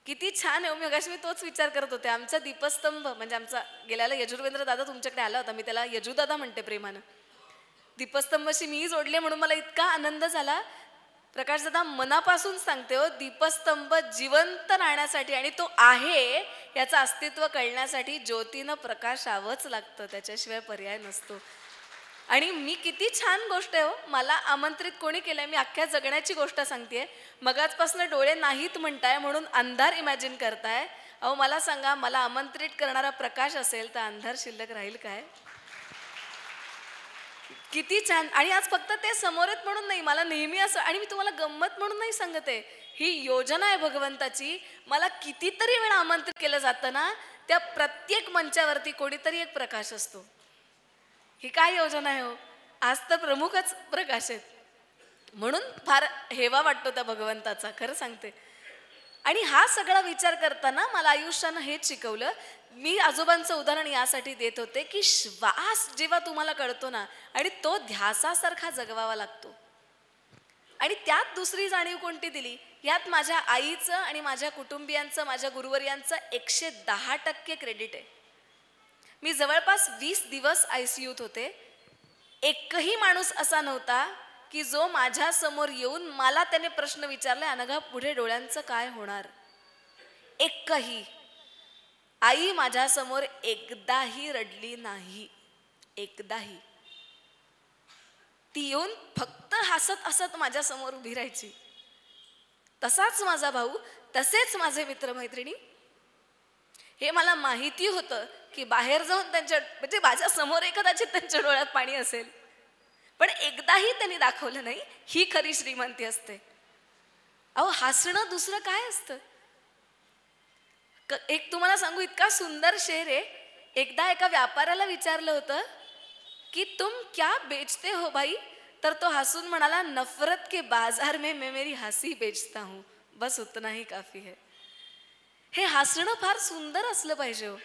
किती छान आहे. मगाशी मी तोच विचार करत होते. आमचा दीपस्तंभ म्हणजे आमचा गेल्याला यजुर्वेंद्र दादा तुमच्याकडे आला होता, मी त्याला यजुदादा म्हणते प्रेमानं. दीपस्तंभशी मी जोडले म्हणून मला इतका आनंद झाला. प्रकाश दादा मनापासून सांगते हो, दीपस्तंभ जिवंत राहण्यासाठी आणि तो आहे याचं अस्तित्व कळण्यासाठी ज्योतीनं प्रकाशावंच लागतं, त्याच्याशिवाय पर्याय नसतो. आणि मी किती छान गोष्ट आहे हो, मला आमंत्रित कोणी केलंय, मी अख्ख्या जगण्याची गोष्ट सांगतेय. मगाचपासून डोळे नाहीत म्हणताय म्हणून अंधार इमॅजिन करताय. अहो मला सांगा, मला आमंत्रित करणारा प्रकाश असेल तर अंधार शिल्लक राहील काय? किती छान. आणि आज फक्त ते समोरच म्हणून नाही, मला नेहमी असं, आणि मी तुम्हाला गंमत म्हणून नाही सांगते, ही योजना आहे भगवंताची. मला कितीतरी वेळा आमंत्रित केलं जातं ना, त्या प्रत्येक मंचावरती कोणीतरी एक प्रकाश असतो. ही काय योजना आहे हो? आज तर प्रमुखच प्रकाश आहेत, म्हणून फार हेवा वाटतो त्या भगवंताचा, खरं सांगते. आणि हा सगळा विचार करताना मला आयुष्यानं हेच शिकवलं. मी आजोबांचं उदाहरण यासाठी देत होते की श्वास जेव्हा तुम्हाला कळतो ना, आणि तो ध्यासासारखा जगवावा लागतो. आणि त्यात दुसरी जाणीव कोणती दिली, यात माझ्या आईचं आणि माझ्या कुटुंबियांचं, माझ्या गुरुवर्यांचं 110% क्रेडिट आहे. मी जवळपास 20 दिवस ICUत होते. एकही माणूस असा नव्हता की जो माझ्या समोर येऊन मला त्याने प्रश्न विचारले, अनघा पुढे डोळ्यांचं काय होणार? एकही. आई माझ्या समोर एकदाही रडली नाही, एकदाही. ती येऊन फक्त हसत हसत माझ्या समोर उभी राहायची. तसाच माझा भाऊ, तसेच माझे मित्रमैत्रिणी. हे मला माहिती होतं की बाहेर जाऊन त्यांच्या, म्हणजे माझ्या समोर कदाचित त्यांच्या डोळ्यात पाणी असेल, पण एकदाही त्यांनी दाखवलं नाही. ही खरी श्रीमंती असते. अहो हसणं दुसरं काय असतं? एक तुम्हाला सांगू, इतका सुंदर शेर आहे. एकदा एका व्यापाऱ्याला विचारलं होतं की तुम क्या बेचते हो भाई? तर तो हसून म्हणाला, नफरत के बाजार में मैं मेरी हंसी बेचता हूं, बस उतना ही काफी है. हे हसणं फार सुंदर असलं पाहिजे हो.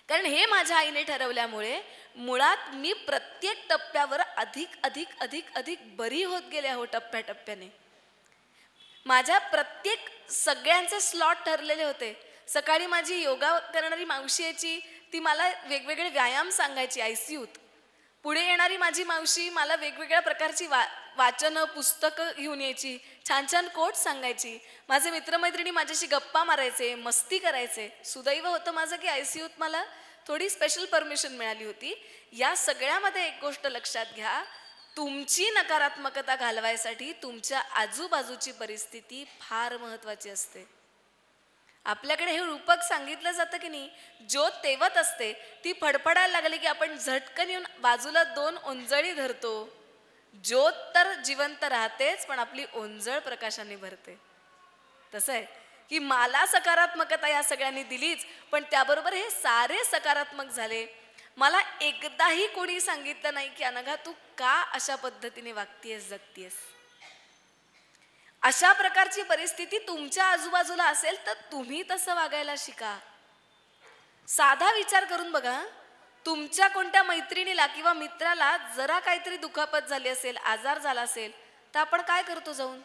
कारण हे माझ्या आईने ठरवल्यामुळे मुळात मी प्रत्येक टप्प्यावर अधिक अधिक अधिक अधिक बरी होत गेले आहो टप्प्याटप्प्याने. माझ्या प्रत्येक सगळ्यांचे स्लॉट ठरलेले होते. सकाळी माझी योगा करणारी मावशी यायची, ती मला वेगवेगळे व्यायाम सांगायची ICUत. पुढे येणारी माझी मावशी मला वेगवेगळ्या प्रकारची वाचनं, पुस्तकं घेऊन यायची, छान छान कोट सांगायची. माझे मित्रमैत्रिणी माझ्याशी गप्पा मारायचे, मस्ती करायचे. सुदैव होतं माझं की ICUत मला थोडी स्पेशल परमिशन मिळाली होती. या सगळ्यामध्ये एक गोष्ट लक्षात घ्या, तुमची नकारात्मकता घालवायसाठी तुमच्या आजूबाजूची परिस्थिती फार महत्त्वाची असते. आपल्याकडे हे रूपक सांगितलं जातं की नाही, ज्योत तेवत असते, ती फडफडायला लागली की आपण झटकन येऊन बाजूला 2 ओंजळी धरतो. ज्योत तर जिवंत राहतेच, पण आपली ओंजळ प्रकाशाने भरते. तसं आहे की मला सकारात्मकता या सगळ्यांनी दिलीच, पण त्याबरोबर हे सारे सकारात्मक झाले. मला एकदाही कोणी सांगितलं नाही की अनघा तू का अशा पद्धतीने वागतीयस, जगतीयस. अशा प्रकारची परिस्थिती तुमच्या आजूबाजूला असेल तर तुम्ही तसं वागायला शिका. साधा विचार करून बघा, तुमच्या कोणत्या मैत्रिणीला किंवा मित्राला जरा काहीतरी दुखापत झाली असेल, आजार झाला असेल, तर आपण काय करतो? जाऊन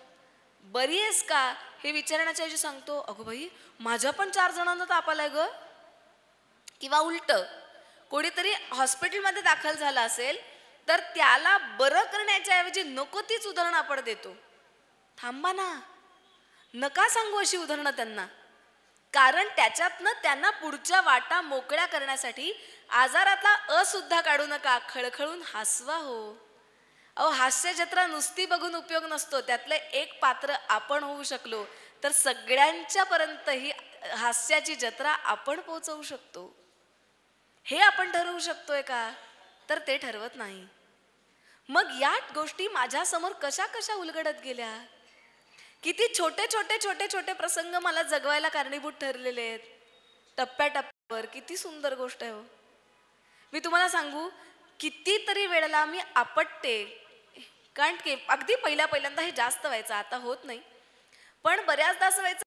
बरी आहेस का हे विचारण्याच्या ऐवजी सांगतो, अगं बाई माझ्या पण 4 जणांना ताप आलाय ग. किंवा उलट, कोणीतरी हॉस्पिटलमध्ये दाखल झाला असेल तर त्याला बरं करण्याच्या ऐवजी नको तीच उदाहरणं आपण देतो. थांबा ना, नका सांगू अशी उदाहरणं त्यांना. कारण त्याच्यातनं त्यांना पुढच्या वाटा मोकळ्या करण्यासाठी आजारातला सुद्धा काढू नका, खळखळून हसवा हो. अहो, हास्य जत्रा नुसती बघून उपयोग नसतो. त्यातलं एक पात्र आपण होऊ शकलो तर सगळ्यांच्या पर्यंत ही हास्याची जत्रा आपण पोहोचवू शकतो. हे आपण ठरवू शकतोय का? तर ते ठरवत नाही. मग या गोष्टी माझ्या समोर कशा कशा उलगडत गेल्या. किती छोटे छोटे छोटे छोटे प्रसंग मला जगवायला कारणीभूत ठरलेले आहेत. टप्प्याटप्प्यावर किती सुंदर गोष्ट आहे हो. मी तुम्हाला सांगू, कितीतरी वेळेला मी आपटते. कारण की अगदी पहिल्यांदा हे जास्त व्हायचं, आता होत नाही, पण बऱ्याचदा असं व्हायचं.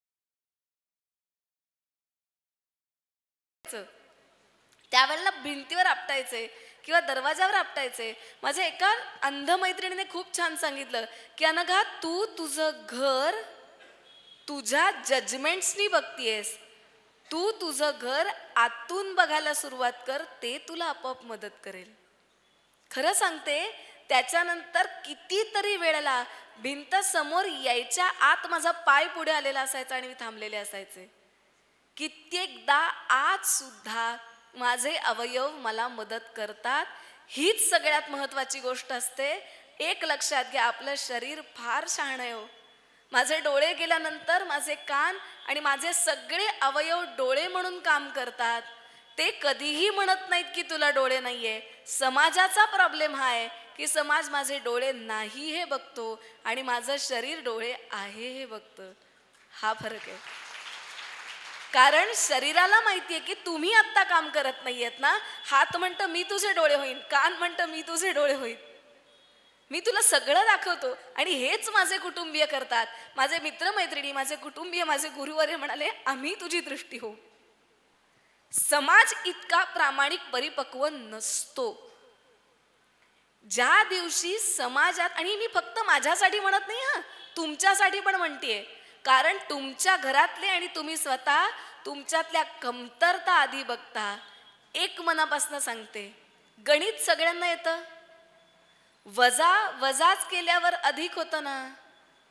त्यावेळेला भिंतीवर आपटायचे किंवा दरवाजावर आपटायचे. माझ्या एका अंध मैत्रिणीने खूप छान सांगितलं की अनघा तू तुझं घर तुझ्या जजमेंट्सनी बघतीयस. तू तुझं घर आतून बघायला सुरुवात कर, ते तुला आपोआप मदत करेल. खरं सांगते, त्याच्यानंतर कितीतरी वेळेला भिंत समोर यायच्या आत माझा पाय पुढे आलेला असायचा आणि मी थांबलेले असायचे. कित्येकदा आज सुद्धा माझे अवयव मला मदत करतात. हीच सगळ्यात महत्वाची गोष्ट असते. एक लक्षात घ्या, आपलं शरीर फार शहाणं आहे हो. माझे डोळे गेल्यानंतर माझे कान आणि माझे सगळे अवयव डोळे म्हणून काम करतात. ते कधीही म्हणत नाहीत की तुला डोळे नाहीये. समाजाचा प्रॉब्लेम हा आहे की समाज माझे डोळे नाही हे बघतो आणि माझं शरीर डोळे आहे हे बघतं. हा फरक आहे. कारण शरीराला माहितीये की तुम्ही आत्ता काम करत नाहीयेत ना. हात म्हणतं मी तुझे डोळे होईन, कान म्हणतं मी तुझे डोळे होईन, मी तुला सगळं दाखवतो. आणि हेच माझे कुटुंबीय करतात. माझे मित्रमैत्रिणी, माझे कुटुंबीय, माझे गुरुवर्य म्हणाले आम्ही तुझी दृष्टी हो. समाज इतका प्रामाणिक परिपक्व नसतो. ज्या दिवशी समाजात, आणि मी फक्त माझ्यासाठी म्हणत नाही हा, तुमच्यासाठी पण म्हणतेय. कारण तुमच्या घरातले आणि तुम्ही स्वतः तुमच्यातल्या कमतरता आधी बघता. एक मनापासून सांगते, गणित सगळ्यांना येतं. वजाच केल्यावर अधिक होतं ना.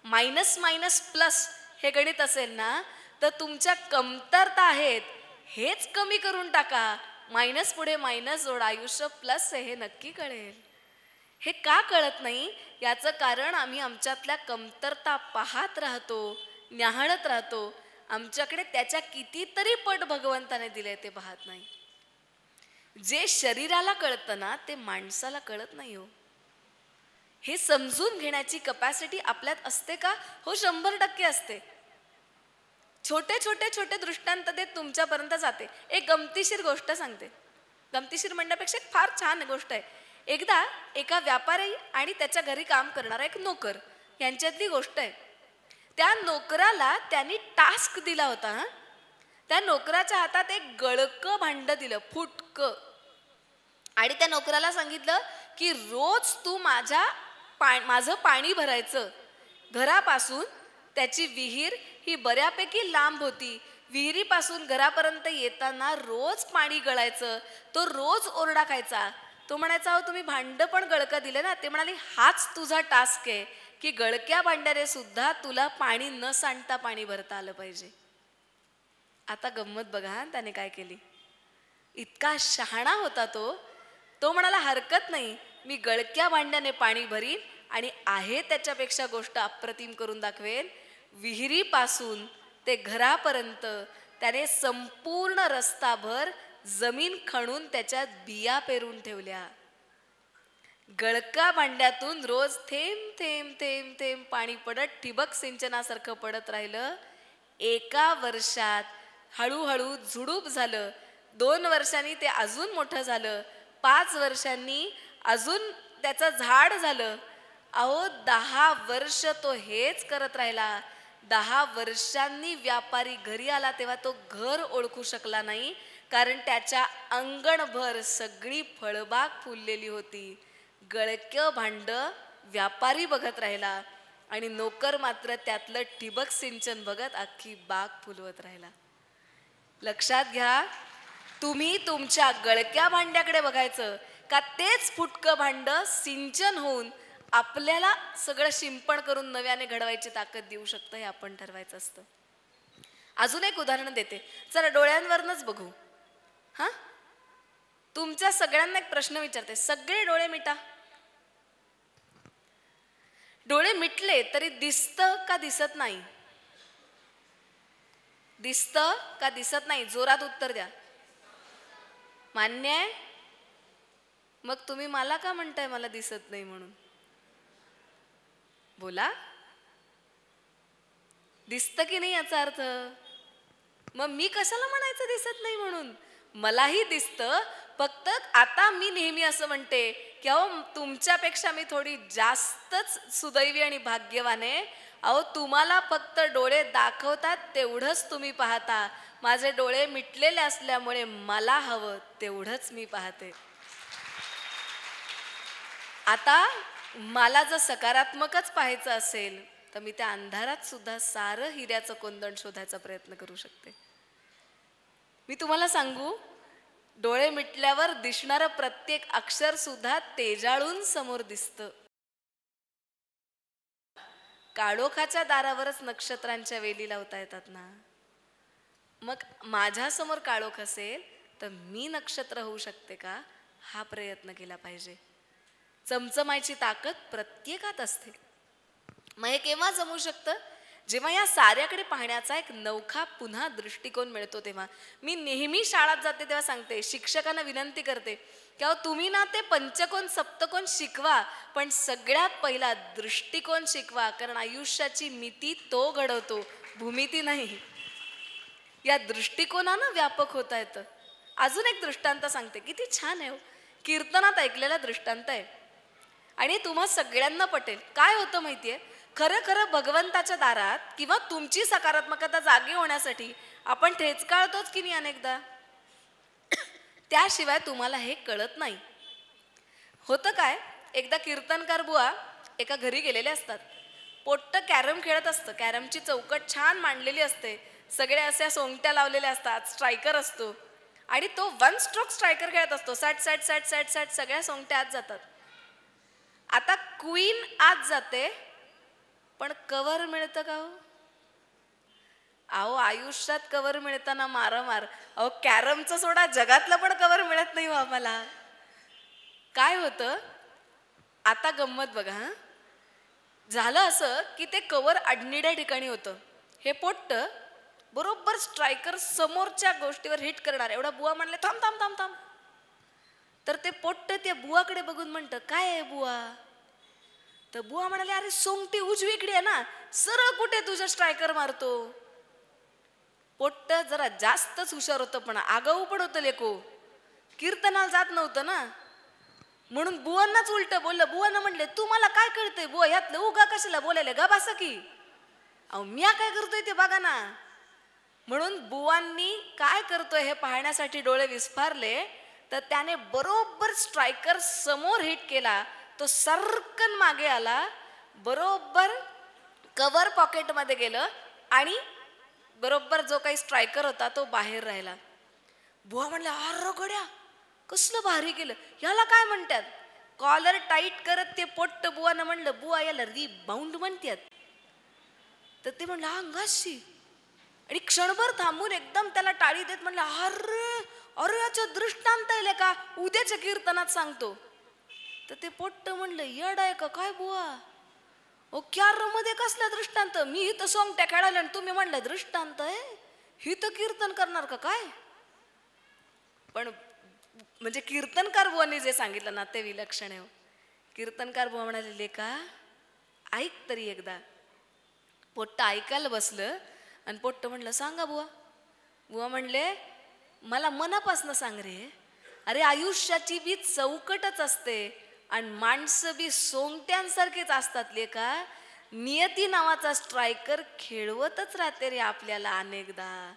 मायनस मायनस प्लस हे गणित असेल ना, तर तुमच्या कमतरता आहेत हेच कमी करून टाका. मायनस पुढे मायनस जोड, आयुष्य प्लस आहे हे नक्की कळेल. हे का कळत नाही? याचं कारण आम्ही आमच्यातल्या कमतरता पाहत राहतो, न्याहाळत राहतो. आमच्याकडे त्याच्या कितीतरी पट भगवंताने दिले ते पाहत नाही. जे शरीराला कळतं ना ते माणसाला कळत नाही हो. हे समजून घेण्याची कपॅसिटी आपल्यात असते का? हो, 100% असते. छोटे छोटे छोटे दृष्टांत देत तुमच्यापर्यंत जाते. एक गमतीशीर गोष्ट सांगते. गमतीशीर म्हणण्यापेक्षा एक फार छान गोष्ट आहे. एकदा एका व्यापारी आणि त्याच्या घरी काम करणारा एक नोकर यांच्यातली गोष्ट आहे. त्या नोकराला त्यांनी टास्क दिला होता. त्या नोकराच्या हातात एक गळकं भांड दिलं, फुटकं, आणि त्या नोकराला सांगितलं की रोज तू माझं पाणी भरायचं. घरापासून त्याची विहीर ही बऱ्यापैकी लांब होती. विहिरीपासून घरापर्यंत येताना रोज पाणी गळायचं. तो रोज ओरडा खायचा. तो म्हणायचा, अहो तुम्ही भांड पण गळकं दिले ना. ते म्हणाले, हाच तुझा टास्क आहे की गळक्या भांड्याने सुद्धा तुला पाणी न सांडता पाणी भरता आलं पाहिजे. आता गंमत बघा त्याने काय केली. इतका शहाणा होता तो म्हणाला, हरकत नाही, मी गळक्या भांड्याने पाणी भरीन आणि आहे त्याच्यापेक्षा गोष्ट अप्रतिम करून दाखवेन. विहिरीपासून ते घरापर्यंत त्याने संपूर्ण रस्ताभर जमीन खणून त्याच्यात बिया पेरून ठेवल्या. गळका भांड्यातून रोज थेंब थेंब थेंब थेंब पाणी पडत ठिबक सिंचनासारखं पडत राहिलं. एका वर्षात हळूहळू झुडूप झालं. 2 वर्षांनी ते अजून मोठं झालं. 5 वर्षांनी अजून त्याचं झाड झालं. अहो 10 वर्ष तो हेच करत राहिला. 10 वर्षांनी व्यापारी घरी आला तेव्हा तो घर ओळखू शकला नाही, कारण त्याच्या अंगणभर सगळी फळबाग फुललेली होती. गळकं भांड व्यापारी बघत राहिला आणि नोकर मात्र त्यातलं ठिबक सिंचन बघत अख्खी बाग फुलवत राहिला. लक्षात घ्या, तुम्ही तुमच्या गळक्या भांड्याकडे बघायचं का तेच फुटकं भांड सिंचन होऊन आपल्याला सगळं शिंपण करून नव्याने घडवायची ताकद देऊ शकतं, हे आपण ठरवायचं असतं. अजून एक उदाहरण देते, चला डोळ्यांवरनच बघू. हा, तुमच्या सगळ्यांना एक प्रश्न विचारते, सगळे डोळे मिटा. डोळे मिटले तरी दिसतं का दिसत नाही? दिसतं का दिसत नाही? जोरात उत्तर द्या. मान्य आहे? मग तुम्ही मला का म्हणताय मला दिसत नाही म्हणून? बोला, दिसतं की नाही याचा अर्थ? मग मी कशाला म्हणायचं दिसत नाही म्हणून? मलाही दिसतं, फक्त आता मी नेहमी असं म्हणते की अहो तुमच्यापेक्षा मी थोडी जास्तच सुदैवी आणि भाग्यवान आहे. अहो तुम्हाला फक्त डोळे दाखवतात तेवढंच तुम्ही पाहता. माझे डोळे मिटलेले असल्यामुळे मला हवं तेवढंच मी पाहते. आता मला जर सकारात्मकच पाहायचं असेल तर मी त्या अंधारात सुद्धा सारं हिऱ्याचं कोंदण शोधायचा प्रयत्न करू शकते. मी तुम्हाला सांगू, डोळे मिटल्यावर दिसणारं प्रत्येक अक्षर सुद्धा तेजाळून समोर दिसतं. काळोखाच्या दारावरच नक्षत्रांच्या वेली लावता येतात ना. मग माझ्यासमोर काळोख असेल तर मी नक्षत्र होऊ शकते का, हा प्रयत्न केला पाहिजे. चमचमायची ताकद प्रत्येकात असते. मग हे केव्हा जमू शकतं? जेव्हा या साऱ्याकडे पाहण्याचा एक नवखा पुन्हा दृष्टिकोन मिळतो तेव्हा. मी नेहमी शाळेत जाते तेव्हा सांगते, शिक्षकांना विनंती करते की अहो तुम्ही ना ते पंचकोन सप्तकोन शिकवा, पण सगळ्यात पहिला दृष्टिकोन शिकवा, कारण आयुष्याची मिती तो घडवतो, भूमिती नाही. या दृष्टिकोनानं व्यापक होता येतं. अजून एक दृष्टांत सांगते, किती छान आहे. कीर्तनात ऐकलेला दृष्टांत आहे आणि तुम्हा सगळ्यांना पटेल. काय होतं माहितीये, खरं खरं भगवंताच्या दारात किंवा तुमची सकारात्मकता जागी होण्यासाठी आपण ठेचकाळतोच की नाही अनेकदा. त्याशिवाय तुम्हाला हे कळत नाही. होतं काय, एकदा कीर्तनकार बुवा एका घरी गेलेले असतात. पोट्ट कॅरम खेळत असतं. कॅरमची चौकट छान मांडलेली असते, सगळे अशा सोंगट्या लावलेल्या असतात, स्ट्रायकर असतो आणि तो 1 स्ट्रोक स्ट्रायकर खेळत असतो. सट सट सट सट सट सगळ्या सोंगट्या आत जातात. आता क्वीन आत जाते, पण कवर मिळतं का हो? अहो आयुष्यात कवर मिळताना मारामार. अहो कॅरमचं सोडा, जगातलं पण कवर मिळत नाही हो आम्हाला. काय होतं आता गंमत बघा. हा, झालं असं की ते कवर अडनिड्या ठिकाणी होतं. हे पोट्ट बरोबर स्ट्रायकर समोरच्या गोष्टीवर हिट करणार एवढा बुवा म्हणले थांब थांब थांब थांब. तर ते पोट्ट त्या बुवाकडे बघून म्हणतं, काय आहे बुवा? तर बुवा म्हणाले, अरे सोंगटी उजवीकडे आहे ना, सरळ कुठे तुझा स्ट्रायकर मारतो? पोट्ट जरा जास्तच हुशार होतं, पण आगाऊ पण होतं लेको. कीर्तनाला जात नव्हतं ना, म्हणून बुवांनाच उलट बोललं. बुवांना म्हणले, तू मला काय कळतंय बुवा, यातलं उगा कशाला बोलायला, गा बसा की. अहो म्या काय करतोय ते बघा ना. म्हणून बुवांनी काय करतोय हे पाहण्यासाठी डोळे विस्फारले, तर त्याने बरोबर स्ट्रायकर समोर हिट केला. तो सर्कन मागे आला, बरोबर कवर पॉकेटमध्ये गेलं आणि बरोबर जो काही स्ट्रायकर होता तो बाहेर राहिला. बुवा म्हणले, अरे गड्या कसलं भारी केलं, याला काय म्हणतात? कॉलर टाईट करत ते पोट्ट बुवानं म्हणलं, बुवा याला रिबाउंड म्हणतात. तर ते म्हणलं अंगाशी, आणि क्षणभर थांबून एकदम त्याला टाळी देत म्हणलं, अरे अरे याचं दृष्टांत आहे का, उद्याच्या कीर्तनात सांगतो. तर ते पोट्ट म्हणलं, येड आहे का काय बुवा? ओ कॅरम मध्ये कसला दृष्टांत? मी इथं सोंगट्या खेळायला आणि तुम्ही म्हणलं दृष्टांत आहे, ही तर कीर्तन करणार का काय? पण म्हणजे कीर्तनकार बुवांनी जे सांगितलं ना ते विलक्षण आहे. कीर्तनकार बुवा म्हणाले, लेका ऐक तरी एकदा. पोट्ट ऐकायला बसलं आणि पोट्ट म्हणलं, सांगा बुवा. बुवा म्हणले, मला मनापासनं सांग रे. अरे आयुष्याची बी चौकटच असते आणि माणसं बी सोंगट्यांसारखेच असतात लेका. नियती नावाचा स्ट्रायकर खेळवतच राहते रे आपल्याला अनेकदा.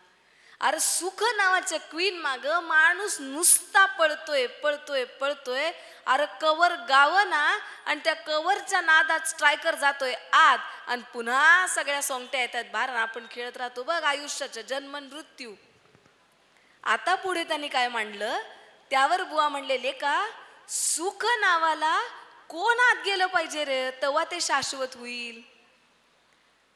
अरे सुख नावाच्या क्वीन माग माणूस नुसता पळतोय पळतोय पळतोय. अरे कवर गावना आणि त्या कवरच्या नादात स्ट्रायकर जातोय आत आणि पुन्हा सगळ्या सोंगट्या येतात बाहेर. आपण खेळत राहतो बघ आयुष्याचं जन्म मृत्यू. आता पुढे त्यांनी काय मांडलं, त्यावर बुवा म्हणले, लेका सुख नावाला कोण आत गेलं पाहिजे रे, तेव्हा ते शाश्वत होईल.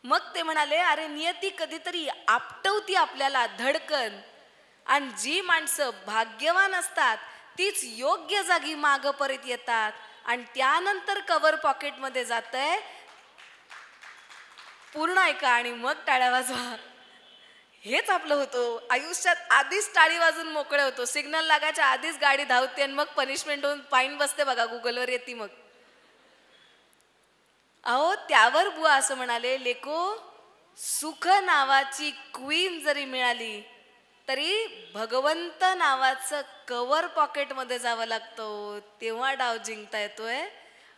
मग ते म्हणाले, अरे नियती कधीतरी आपटवती आपल्याला धडकन आणि जी माणसं भाग्यवान असतात तीच योग्य जागी माग परत येतात आणि त्यानंतर कवर पॉकेटमध्ये जातंय. पूर्ण ऐका आणि मग टाळ्या वाजवा. हेच आपलं होतं आयुष्यात. आधीच टाळी वाजून मोकळे होतो, सिग्नल लागायच्या आधीच गाडी धावते आणि मग पनिशमेंट होऊन फाईन बसते बघा, गुगलवर येते मग. अहो त्यावर बुवा असं म्हणाले, लेको सुख नावाची क्वीन जरी मिळाली तरी भगवंत नावाचं कवर पॉकेटमध्ये जावं लागतं, तेव्हा डाव जिंकता येतोय.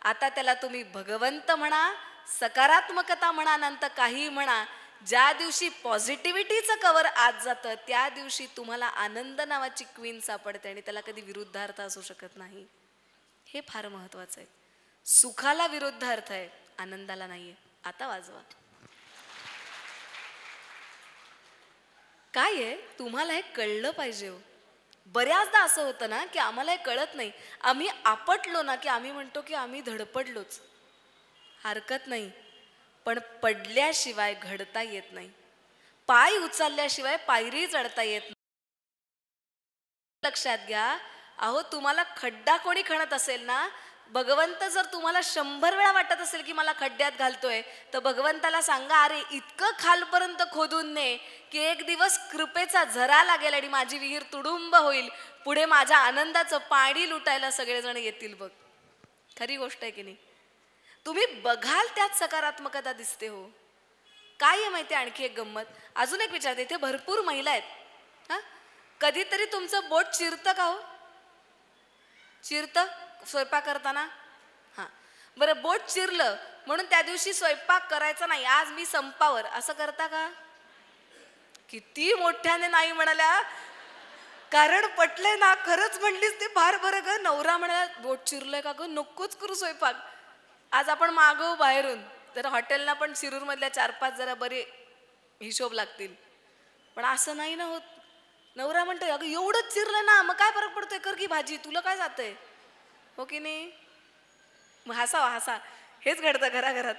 आता त्याला तुम्ही भगवंत म्हणा, सकारात्मकता म्हणा, नंतर काही म्हणा. ज्या दिवशी पॉझिटिव्हिटीचं कवर आत जातं त्या दिवशी तुम्हाला आनंद नावाची क्वीन सापडते आणि त्याला कधी विरुद्धार्थ असू शकत नाही. हे फार महत्वाचं आहे. सुखाला विरुद्ध अर्थ आहे, आनंदाला नाहीये. आता वाजवा. काय आहे, तुम्हाला हे कळलं पाहिजे हो. बऱ्याचदा असं होतं ना की आम्हाला हे कळत नाही. आम्ही आपटलो ना की आम्ही म्हणतो की आम्ही धडपडलोच. हरकत नाही, पण पडल्याशिवाय घडता येत नाही. पाय उचलल्याशिवाय पायरी चढता येत नाही. लक्षात घ्या. अहो तुम्हाला खड्डा कोणी खणत असेल ना, भगवंत जर तुम्हाला 100 वेळा वाटत असेल की मला खड्ड्यात घालतोय, तर भगवंताला सांगा, अरे इतकं खालपर्यंत खोदून ने की एक दिवस कृपेचा झरा लागेल आणि माझी विहीर तुडुंब होईल. पुढे माझ्या आनंदाचं पाणी लुटायला सगळेजण येतील बघ. खरी गोष्ट आहे की नाही. तुम्ही बघाल त्यात सकारात्मकता दिसते हो. काय आहे माहिती, आणखी एक गंमत अजून एक विचारते. इथे भरपूर महिला आहेत. हा, कधीतरी तुमचं बोट चिरतं का हो? चिरतं स्वयंपाक करताना? हां बरं, बोट चिरलं म्हणून त्या दिवशी स्वयंपाक करायचा नाही, आज मी संपावर, असं करता का? किती मोठ्याने नाही म्हणाल्या, कारण पटलंय ना. खरंच म्हणलीस ते फार बरं ग. नवरा म्हणाला, बोट चिरलंय का ग, नकोच करू स्वयंपाक, आज आपण मागवू बाहेरून. तर हॉटेलला पण शिरूरमधल्या 4-5 जरा बरे हिशोब लागतील. पण असं नाही ना होत. नवरा म्हणतोय, अगं एवढंच चिरलं ना, मग काय फरक पडतोय, कर की भाजी, तुला काय जातंय, हो की नाही. मग हसावा हसा. हेच घडतं घराघरात.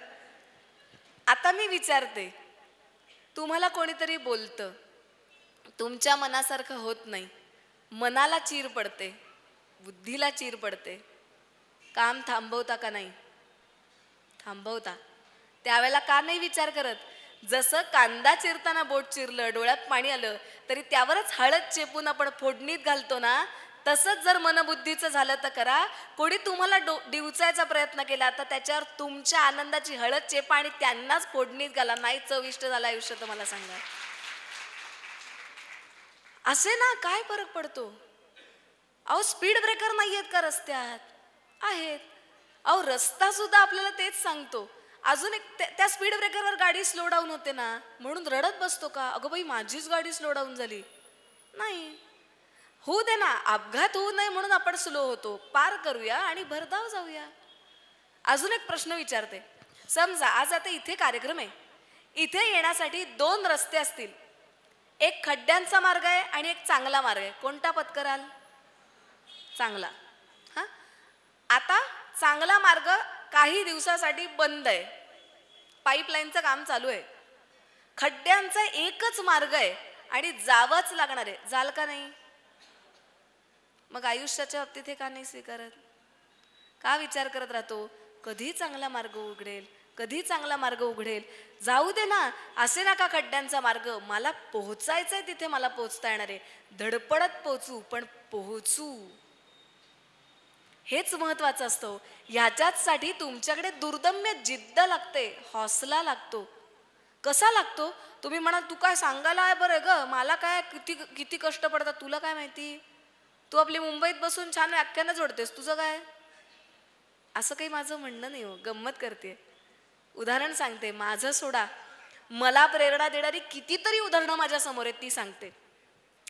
आता मी विचारते, तुम्हाला कोणीतरी बोलतं, तुमच्या मनासारखं होत नाही, मनाला चीर पडते, बुद्धीला चीर पडते, काम थांबवता का नाही? थांबवता. त्यावेळेला का नाही विचार करत? जसं कांदा चिरताना बोट चिरलं, डोळ्यात पाणी आलं, तरी त्यावरच हळद चेपून आपण फोडणीत घालतो ना, तसंच जर मनबुद्धीचं झालं तर करा. कोणी तुम्हाला डिवचायचा प्रयत्न केला तर त्याच्यावर तुमच्या आनंदाची हळद चेपा आणि त्यांनाच फोडणीत घाला. नाही चविष्ट झालं आयुष्य तर मला सांगा. असे ना काय फरक पडतो? अहो स्पीड ब्रेकर नाही आहेत का रस्त्यात? आहेत. अहो रस्ता सुद्धा आपल्याला तेच सांगतो. अजून एक त्या स्पीड ब्रेकरवर गाडी स्लो डाऊन होते ना, म्हणून रडत बसतो का, अगं बाई माझीच गाडी स्लो डाऊन झाली? नाही, होऊ दे ना, अपघात होऊ नये म्हणून आपण स्लो होतो. पार करूया आणि भरधाव जाऊया. अजून एक प्रश्न विचारते. समजा आज आता इथे कार्यक्रम आहे, इथे येण्यासाठी 2 रस्ते असतील, एक खड्ड्यांचा मार्ग आहे आणि एक चांगला मार्ग आहे. कोणता पत्कराल? चांगला. हा, आता चांगला मार्ग काही दिवसासाठी बंद आहे, पाईपलाईनचं काम चालू आहे. खड्ड्यांचा एकच मार्ग आहे आणि जावंच लागणार आहे. जाल का नाही? मग आयुष्याच्या बाबतीत हे का नाही स्वीकारत? का विचार करत राहतो कधी चांगला मार्ग उघडेल, कधी चांगला मार्ग उघडेल? जाऊ दे ना, असे नका खड्ड्यांचा मार्ग. मला पोहोचायचंय तिथे, मला पोहोचता येणार आहे. धडपडत पोहोचू, पण पोहोचू. हेच महत्वाचं असतं. ह्याच्यासाठी तुमच्याकडे दुर्दम्य जिद्द लागते, हौसला लागतो. कसा लागतो? तुम्ही म्हणाल तू काय सांगायला आहे बरं ग, मला काय किती किती कष्ट पडतात तुला काय माहिती, तू आपली मुंबईत बसून छान व्याख्यानं जोडतेस, तुझं काय? असं काही माझं म्हणणं नाही हो, गंमत करते. उदाहरण सांगते, माझं सोडा, मला प्रेरणा देणारी कितीतरी उदाहरणं माझ्या समोर आहेत ती सांगते.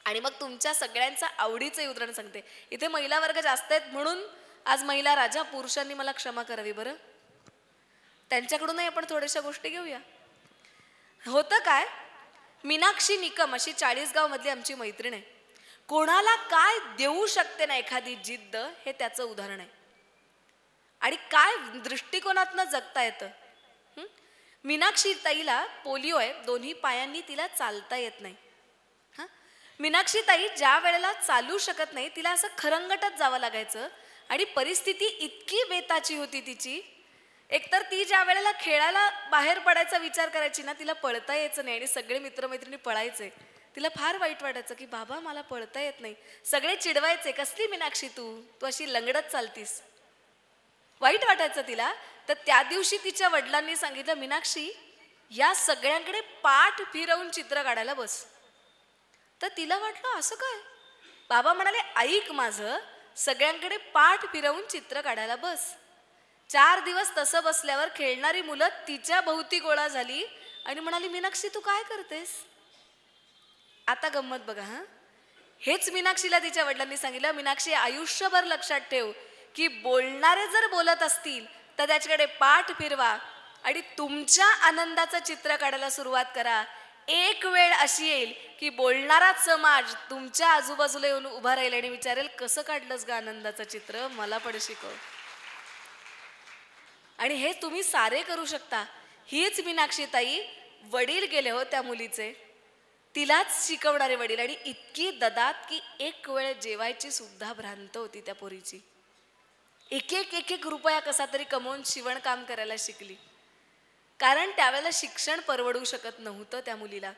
आणि मग तुमच्या सगळ्यांचं आवडीचं उदाहरण सांगते. इथे महिला वर्ग जास्त आहेत म्हणून आज महिला राजा, पुरुषांनी मला क्षमा करावी बरं. त्यांच्याकडूनही आपण थोड्याशा गोष्टी घेऊया. होतं काय, मीनाक्षी निकम अशी 40गाव मधली आमची मैत्रीण आहे. कोणाला काय देऊ शकते ना एखादी जिद्द, हे त्याचं उदाहरण आहे. आणि काय दृष्टिकोनातनं जगता येतं. मीनाक्षी ताईला पोलिओ आहे, दोन्ही पायांनी तिला चालता येत नाही. मीनाक्षी ताई ज्या वेळेला चालू शकत नाही तिला असं खरंगटत जावं लागायचं. आणि परिस्थिती इतकी बेताची होती तिची, एकतर ती ज्या वेळेला खेळायला बाहेर पडायचा विचार करायची ना, तिला पळता यायचं नाही आणि सगळे मित्रमैत्रिणी पळायचे. तिला फार वाईट वाटायचं की बाबा मला पळता येत नाही. सगळे चिडवायचे, कसली मीनाक्षी तू अशी लंगडत चालतीस. वाईट वाटायचं तिला. तर त्या दिवशी तिच्या वडिलांनी सांगितलं, मीनाक्षी या सगळ्यांकडे पाठ फिरवून चित्र काढायला बस. तर तिला वाटलं असं काय. बाबा म्हणाले, ऐक माझं, सगळ्यांकडे पाठ फिरवून चित्र काढायला बस. 4 दिवस तसं बसल्यावर खेळणारी मुलं तिच्या भोवती गोळा झाली आणि म्हणाली, मीनाक्षी तू काय करतेस. आता गंमत बघा. हेच मीनाक्षीला तिच्या वडिलांनी सांगितलं, मीनाक्षी आयुष्यभर लक्षात ठेव की बोलणारे जर बोलत असतील तर त्याच्याकडे पाठ फिरवा आणि तुमच्या आनंदाचं चित्र काढायला सुरुवात करा. एक वेळ अशी येईल की बोलणाराच समाज तुमच्या आजूबाजूला येऊन उभा राहील आणि विचारेल, कसं काढलंस ग आनंदाचं चित्र, मला पण शिकव. आणि हे तुम्ही सारे करू शकता. हीच मीनाक्षी ताई, वडील गेले हो त्या मुलीचे, तिलाच शिकवणारे वडील, आणि इतकी ददात की एक वेळ जेवायची सुद्धा भ्रांत होती त्या पोरीची. एक एक रुपया कसा तरी कमवून शिवणकाम करायला शिकली. कारण त्यावेळेला शिक्षण परवडू शकत नव्हतं त्या मुलीला.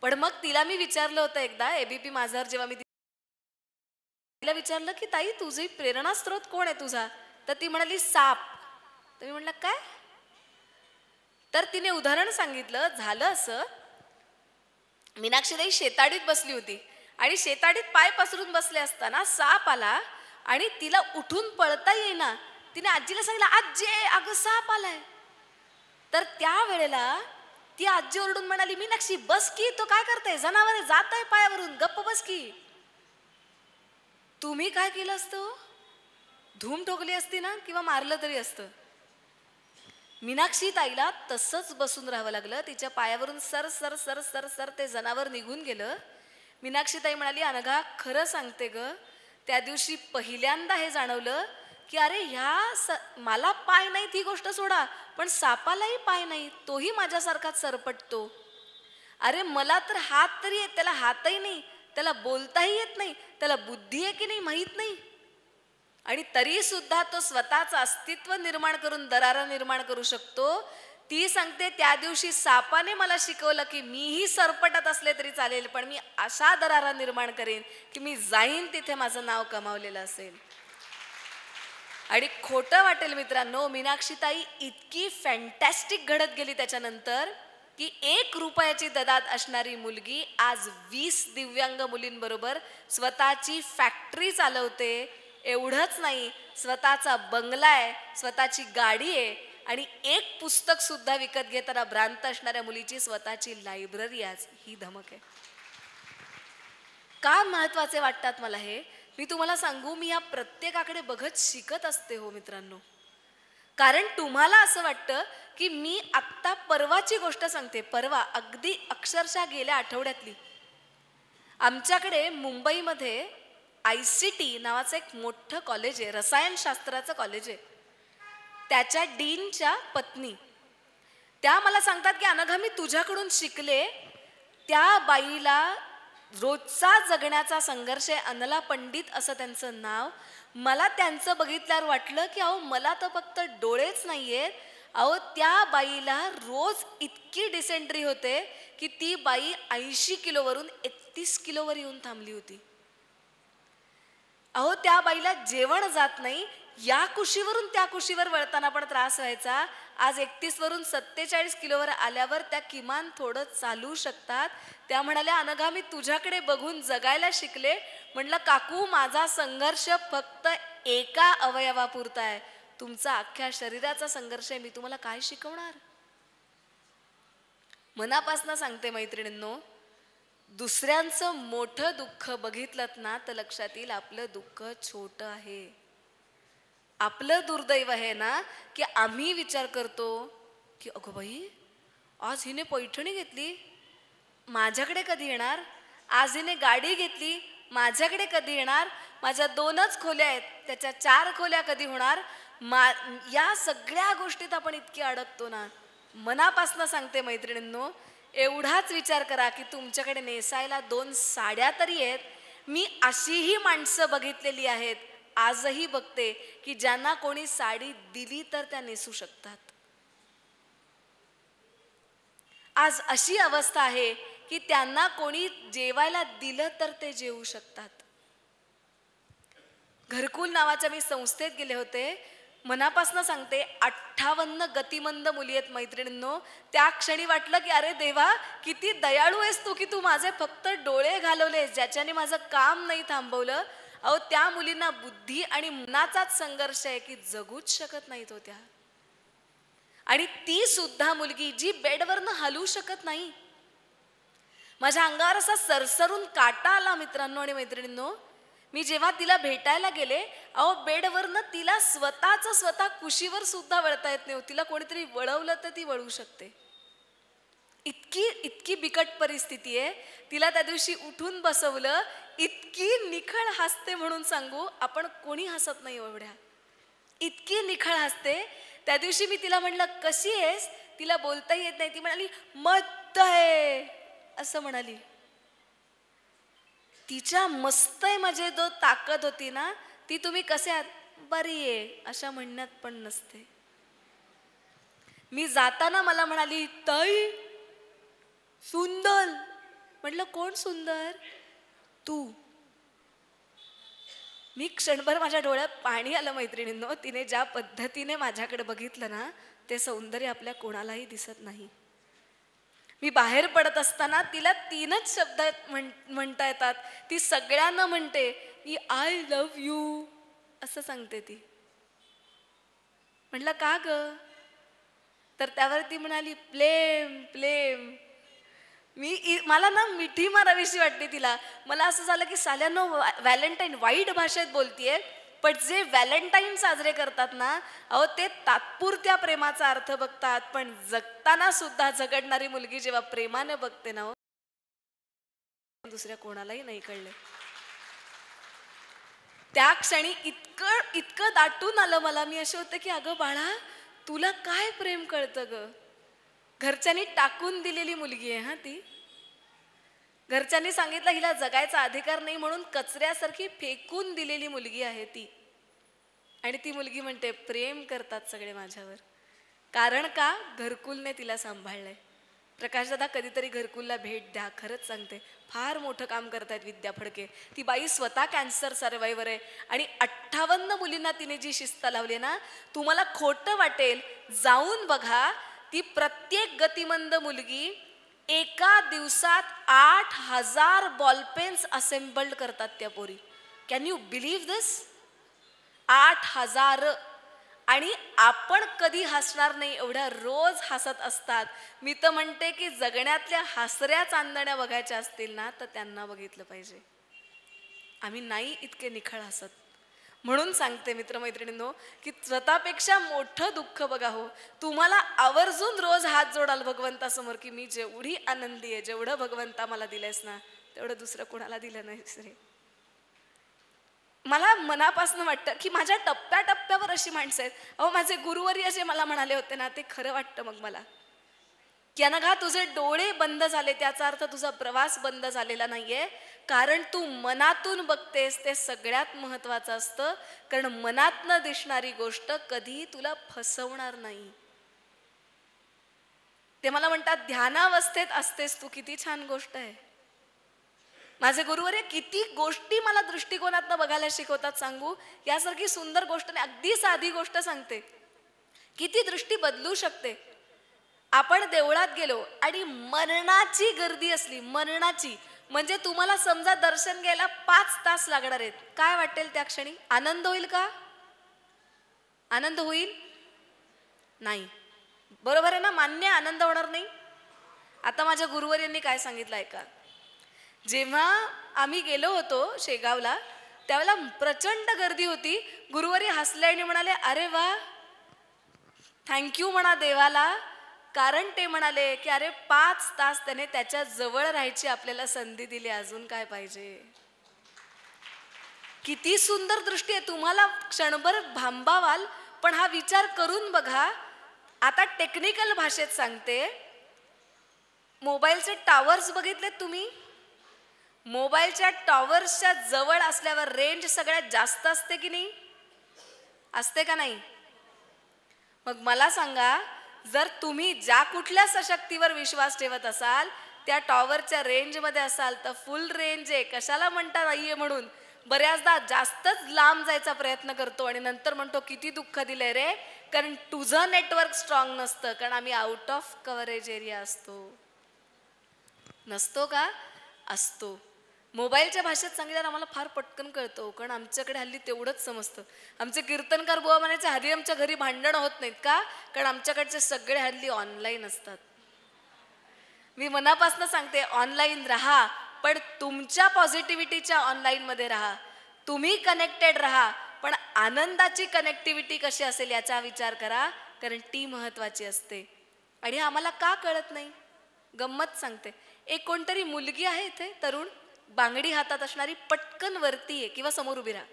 पण मग तिला मी विचारलं होतं एकदा एबीपी माझावर, जेव्हा मी तिला विचारलं की ताई तुझी प्रेरणास्त्रोत कोण आहे तुझा, तर ती म्हणाली साप. तर मी म्हणलं काय. तर तिने उदाहरण सांगितलं. झालं असं, मीनाक्षीताई शेताडीत बसली होती आणि शेताडीत पाय पसरून बसले असताना साप आला आणि तिला उठून पळता येईना. तिने आजीला सांगितलं, आजी अगं साप आलाय. तर त्या वेळेला ती आजी ओरडून म्हणाली, मीनाक्षी बस की, तो काय करते, जनावर जात आहे पायावरून, गप्प बस की. तुम्ही काय केलं असतं, धूम ठोकली असती ना, किंवा मारलं तरी असतं. मीनाक्षी ताईला तसंच बसून राहावं लागलं. तिच्या पायावरून सर सर सर सर सर ते जनावर निघून गेलं. मीनाक्षी ताई म्हणाली, अनघा खरं सांगते ग, त्या दिवशी पहिल्यांदा हे जाणवलं की अरे मला पाय नाही ती गोष्ट सोडा, पण सापालाही पाय नाही, तोही माझ्यासारखाच सरपटतो. अरे मला तर हात तरी येत, त्याला हातही नाही, त्याला बोलताही येत नाही, त्याला बुद्धी आहे की नाही माहीत नाही, आणि तरी सुद्धा तो स्वतःचं अस्तित्व निर्माण करून दरारा निर्माण करू शकतो. ती सांगते, त्या दिवशी सापाने मला शिकवलं की मीही सरपटत असले तरी चालेल, पण मी असा दरारा निर्माण करेन की मी जाईन तिथे माझं नाव कमावलेलं असेल. आणि खोटं वाटेल मित्रांनो, मीनाक्षीताई इतकी फॅन्टॅस्टिक घडत गेली त्याच्यानंतर की 1 रुपयाची ददात असणारी मुलगी आज 20 दिव्यांग मुलींबरोबर स्वतःची फॅक्टरी चालवते. एवढंच नाही, स्वतःचा बंगला आहे, स्वतःची गाडी आहे, आणि 1 पुस्तक सुद्धा विकत घेताना भ्रांत असणाऱ्या मुलीची स्वतःची लायब्ररी आज. ही धमक आहे. का महत्वाचे वाटतात मला हे मी तुम्हाला सांगू. मी या प्रत्येकाकडे बघत शिकत असते हो मित्रांनो. कारण तुम्हाला असं वाटतं की मी आत्ता परवाची गोष्ट सांगते, परवा अगदी अक्षरशः गेल्या आठवड्यातली. आमच्याकडे मुंबईमध्ये ICT नावाचं एक मोठं कॉलेज आहे, रसायनशास्त्राचं कॉलेज आहे. त्याच्या डीनच्या पत्नी त्या मला सांगतात की अनघा मी तुझ्याकडून शिकले. त्या बाईला रोजचा जगण्याचा संघर्ष आहे, अनला पंडित असं त्यांचं नाव. मला त्यांचं बघितल्यावर वाटलं की अहो मला तर फक्त डोळेच नाहीयेत, अहो त्या बाईला रोज इतकी डिसेंट्री होते की ती बाई 80 किलोवरून 31 किलोवर येऊन थांबली होती. अहो त्या बाईला जेवण जात नाही, या कुशीवरून त्या कुशीवर वळताना पण त्रास व्हायचा. आज 31 वरून 47 किलोवर आल्यावर त्या किमान थोडं चालू शकतात. त्या म्हणाल्या, अनघा मी तुझ्याकडे बघून जगायला शिकले. म्हटलं काकू, माझा संघर्ष फक्त एका अवयवापुरता आहे, तुमचा अख्ख्या शरीराचा संघर्ष आहे, मी तुम्हाला काय शिकवणार. मनापासून सांगते मैत्रिणींनो, दुसऱ्यांचं मोठं दुःख बघितलं ना तर लक्षात येईल आपलं दुःख छोटं आहे. आपलं दुर्दैव आहे ना की आम्ही विचार करतो की अगं बाई, आज हिने पैठणी घेतली, माझ्याकडे कधी येणार. आज हिने गाडी घेतली, माझ्याकडे कधी येणार. माझ्या 2च खोल्या आहेत, त्याच्या 4 खोल्या कधी होणार. या सगळ्या गोष्टीत आपण इतके अडकतो ना. मनापासून सांगते मैत्रिणींनो, एवढाच विचार करा की तुमच्याकडे नेसायला 2 साड्या तरी आहेत. मी अशीही माणसं बघितलेली आहेत, आजही बघते, की ज्यांना कोणी साडी दिली तर त्या नेसू शकतात. आज अशी अवस्था आहे की त्यांना कोणी जेवायला दिलं तर ते जेवू शकतात. घरकुल नावाच्या मी संस्थेत गेले होते. मनापासून सांगते, 58 गतिमंद मुली आहेत मैत्रिणींनो. त्या क्षणी वाटलं की अरे देवा, किती दयाळू आहेस तू, की तू माझे फक्त डोळे घालवलेस, ज्याच्याने माझं काम नाही थांबवलं. अहो त्या मुलींना बुद्धी आणि मनाचाच संघर्ष आहे की जगूच शकत नाहीत होत्या. आणि ती सुद्धा मुलगी जी बेडवरनं हलू शकत नाही. माझ्या अंगावर असा सरसरून काटा आला मित्रांनो आणि मैत्रिणींनो. मी जेव्हा तिला भेटायला गेले, अहो बेडवरनं तिला स्वतः कुशीवर सुद्धा वळता येत नाही. तिला कोणीतरी वळवलं तर ती वळू शकते. इतकी बिकट परिस्थिती आहे. तिला त्या दिवशी उठून बसवलं. इतकी निखळ हसते म्हणून सांगू, आपण कोणी हसत नाही एवढ्या. इतकी निखळ हसते. त्या दिवशी मी तिला म्हणलं कशी आहेस, तिला बोलता येत नाही. ती म्हणाली मस्त आहे असं म्हणाली. तिच्या मस्त आहे म्हणजे जो ताकद होती ना, ती तुम्ही कसे आहात, बरी आहे अशा म्हणण्यात पण नसते. मी जाताना मला म्हणाली ताई सुंदर. म्हटलं कोण सुंदर, तू. मी क्षणभर माझ्या डोळ्यात पाणी आलं मैत्रिणींनो. तिने ज्या पद्धतीने माझ्याकडे बघितलं ना, ते सौंदर्य आपल्या कोणालाही दिसत नाही. मी बाहेर पडत असताना तिला 3च शब्द म्हणता येतात. ती सगळ्यांना म्हणते की आय लव्ह यू असं सांगते ती. म्हटलं का ग, तर त्यावर ती म्हणाली प्रेम प्रेम. मला ना मिठी मारावीशी वाटली तिला. मला असं झालं की साल्यानो व्हॅलेंटाईन वाईट भाषेत बोलतीये, पण जे व्हॅलेंटाईन साजरे करतात ना, अहो ते तात्पुरत्या प्रेमाचा अर्थ बघतात, पण जगताना सुद्धा झगडणारी मुलगी जेव्हा प्रेमाने बघते ना, दुसऱ्या कोणालाही नाही कळले. त्या क्षणी इतकं दाटून आलं मला. मी असे होते की अगं बाळा, तुला काय प्रेम कळतं ग. घरच्यांनी टाकून दिलेली मुलगी आहे हा ती. घरच्यांनी सांगितलं हिला जगायचा अधिकार नाही म्हणून कचऱ्यासारखी फेकून दिलेली मुलगी आहे ती. आणि ती मुलगी म्हणते प्रेम करतात सगळे माझ्यावर. कारण का, घरकुलने तिला सांभाळलंय. प्रकाशदादा कधीतरी घरकुलला भेट द्या. खरंच सांगते, फार मोठं काम करतायत विद्या फडके. ती बाई स्वतः कॅन्सर सर्वायवर आहे आणि 58 मुलींना तिने जी शिस्त लावली ना, तुम्हाला खोटं वाटेल, जाऊन बघा. ती प्रत्येक गतिमंद मुलगी एका दिवसात 8000 बॉलपेन्स असेंबल्ड करतात त्या पोरी. कॅन यू बिलीव्ह दिस? 8000. आणि आपण कधी हसणार नाही एवढ्या रोज हसत असतात. मी तर म्हणते की जगण्यातल्या हसऱ्या चांदण्या बघायच्या असतील ना, तर त्यांना बघितलं पाहिजे. आम्ही नाही इतके निखळ हसत. म्हणून सांगते मित्रमैत्रिणींनो की स्वतःपेक्षा मोठं दुःख बघा हो. तुम्हाला आवर्जून रोज हात जोडाल भगवंतासमोर की मी जेवढी आनंदी आहे, जेवढं भगवंता मला दिलंयस ना, तेवढं दुसरं कोणाला दिलं नाहीस रे. मला मनापासून वाटतं की माझ्या टप्प्याटप्प्यावर अशी माणसं आहेत. अहो माझे गुरुवर्य जे मला म्हणाले होते ना, ते खरं वाटतं मग मला. की अनघा तुझे डोळे बंद झाले त्याचा अर्थ तुझा प्रवास बंद झालेला नाहीये, कारण तू मनातून बघतेस, ते सगळ्यात महत्वाचं असतं. कारण मनातनं दिसणारी गोष्ट कधीही तुला फसवणार नाही. ते मला म्हणतात ध्यानावस्थेत असतेस तू, किती छान गोष्ट आहे. माझे गुरुवर्य किती गोष्टी मला दृष्टिकोनातनं बघायला शिकवतात सांगू. यासारखी सुंदर गोष्ट नाही, अगदी साधी गोष्ट सांगते, किती दृष्टी बदलू शकते. आपण देवळात गेलो आणि मरणाची गर्दी असली, मरणाची, म्हणजे तुम्हाला समजा दर्शन घ्यायला 5 तास लागणार आहेत, काय वाटेल त्या क्षणी? आनंद होईल का? आनंद होईल? नाही. बरोबर आहे ना? मान्य, आनंद होणार नाही. आता माझ्या गुरुवर्यांनी काय सांगितलं ऐका. जेव्हा आम्ही गेलो होतो शेगावला, त्यावेळेला प्रचंड गर्दी होती. गुरुवारी हसले आणि म्हणाले, अरे वा, थँक्यू म्हणा देवाला, कारण ते म्हणाले की अरे 5 तास त्याने त्याच्या जवळ राहायची आपल्याला संधी दिली, अजून काय पाहिजे. किती सुंदर दृष्टी आहे. तुम्हाला क्षणभर भांबावाल, पण हा विचार करून बघा. आता टेक्निकल भाषेत सांगते, मोबाईलचे टॉवर्स बघितलेत तुम्ही? मोबाईलच्या टॉवर्सच्या जवळ असल्यावर रेंज सगळ्यात जास्त असते की नाही? असते का नाही? मग मला सांगा, जर तुम्ही ज्या कुठल्या सशक्तीवर विश्वास ठेवत असाल, त्या टॉवरच्या रेंजमध्ये असाल, तर फुल रेंज आहे, कशाला म्हणता नाहीये म्हणून बऱ्याचदा जास्तच लांब जायचा प्रयत्न करतो आणि नंतर म्हणतो किती दुःख दिलंय रे, कारण तुझं नेटवर्क स्ट्रॉंग नसतं, कारण आम्ही आउट ऑफ कव्हरेज एरिया असतो. नसतो का? असतो. मोबाईलच्या भाषेत सांगितल्यावर आम्हाला फार पटकन कळतो, कारण आमच्याकडे हल्ली तेवढंच समजतं. आमचे कीर्तनकार बुवा म्हणायचे, हल्ली आमच्या घरी भांडणं होत नाहीत का? कारण आमच्याकडचे सगळे हल्ली ऑनलाईन असतात. मी मनापासून सांगते, ऑनलाईन राहा, पण तुमच्या पॉझिटिव्हिटीच्या ऑनलाईनमध्ये राहा. तुम्ही कनेक्टेड राहा, पण आनंदाची कनेक्टिव्हिटी कशी असेल याचा विचार करा, कारण ती महत्वाची असते. आणि आम्हाला का कळत नाही? गंमत सांगते. एक कोणतरी मुलगी आहे इथे, तरुण, बांगडी हातात असणारी, पटकन वरती आहे किंवा समोर उभी राहा.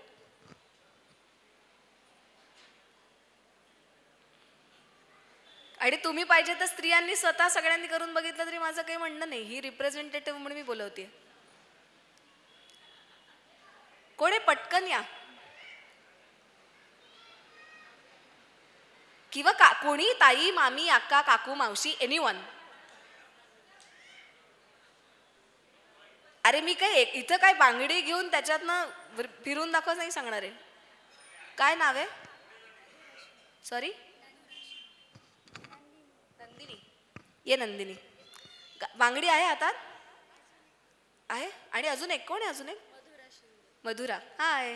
आणि तुम्ही पाहिजे तर स्त्रियांनी स्वतः सगळ्यांनी करून बघितलं तरी माझं काही म्हणणं नाही. ही रिप्रेझेंटेटिव्ह म्हणून मी बोलवते. कोणी पटकन या, किंवा कोणी, ताई, मामी, आका, काकू, मावशी, एनीवन. अरे मी काय इथं काय बांगडी घेऊन त्याच्यातनं फिरून दाखवत नाही सांगणार आहे. काय नाव आहे? सॉरी, नंदिनी. ये नंदिनी. बांगडी आहे हातात? आहे. आणि अजून एक कोण आहे? अजून एक मधुरा. हा आहे.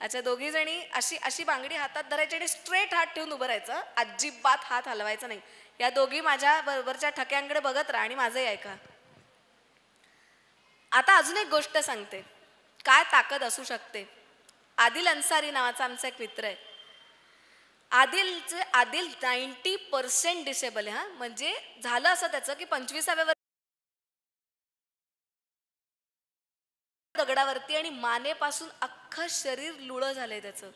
अच्छा, दोघी जणी अशी अशी बांगडी हातात धरायची आणि स्ट्रेट हात ठेवून उभं राहायचं, अजिबात हात हलवायचा नाही. या दोघी माझ्या बरोबरच्या ठक्यांकडे बघत राहा आणि माझंही ऐका. आता अजून एक गोष्ट सांगते, काय ताकद असू शकते. आदिल अन्सारी नावाचा आमचा एक मित्र आहे. आदिल 90% डिसेबल आहे. हा, म्हणजे झालं असं त्याचं की 25व्या दगडावरती आणि मानेपासून अख्खं शरीर लुळं झालंय त्याचं.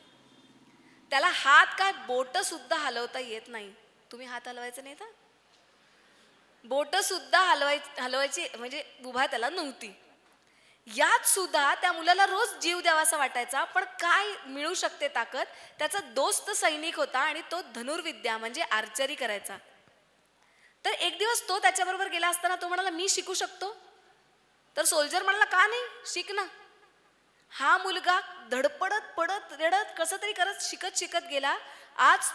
त्याला हात काय बोट सुद्धा हलवता येत नाही. तुम्ही हात हलवायचं नाही तर बोट सुद्धा हलवायची म्हणजे उभा त्याला नव्हती. यात सुद्धा त्या मुलाला रोज जीव द्यावासा वाटायचा. पण काय मिळू शकते ताकद? त्याचा दोस्त सैनिक होता आणि तो धनुर्विद्या म्हणजे आर्चरी करायचा. तर एक दिवस तो त्याच्याबरोबर गेला असताना तो म्हणाला, मी शिकू शकतो. तर सोल्जर म्हणाला, का नाही, शिक ना. हा मुलगा धडपडत पडत रडत कसं तरी करत शिकत गेला. आज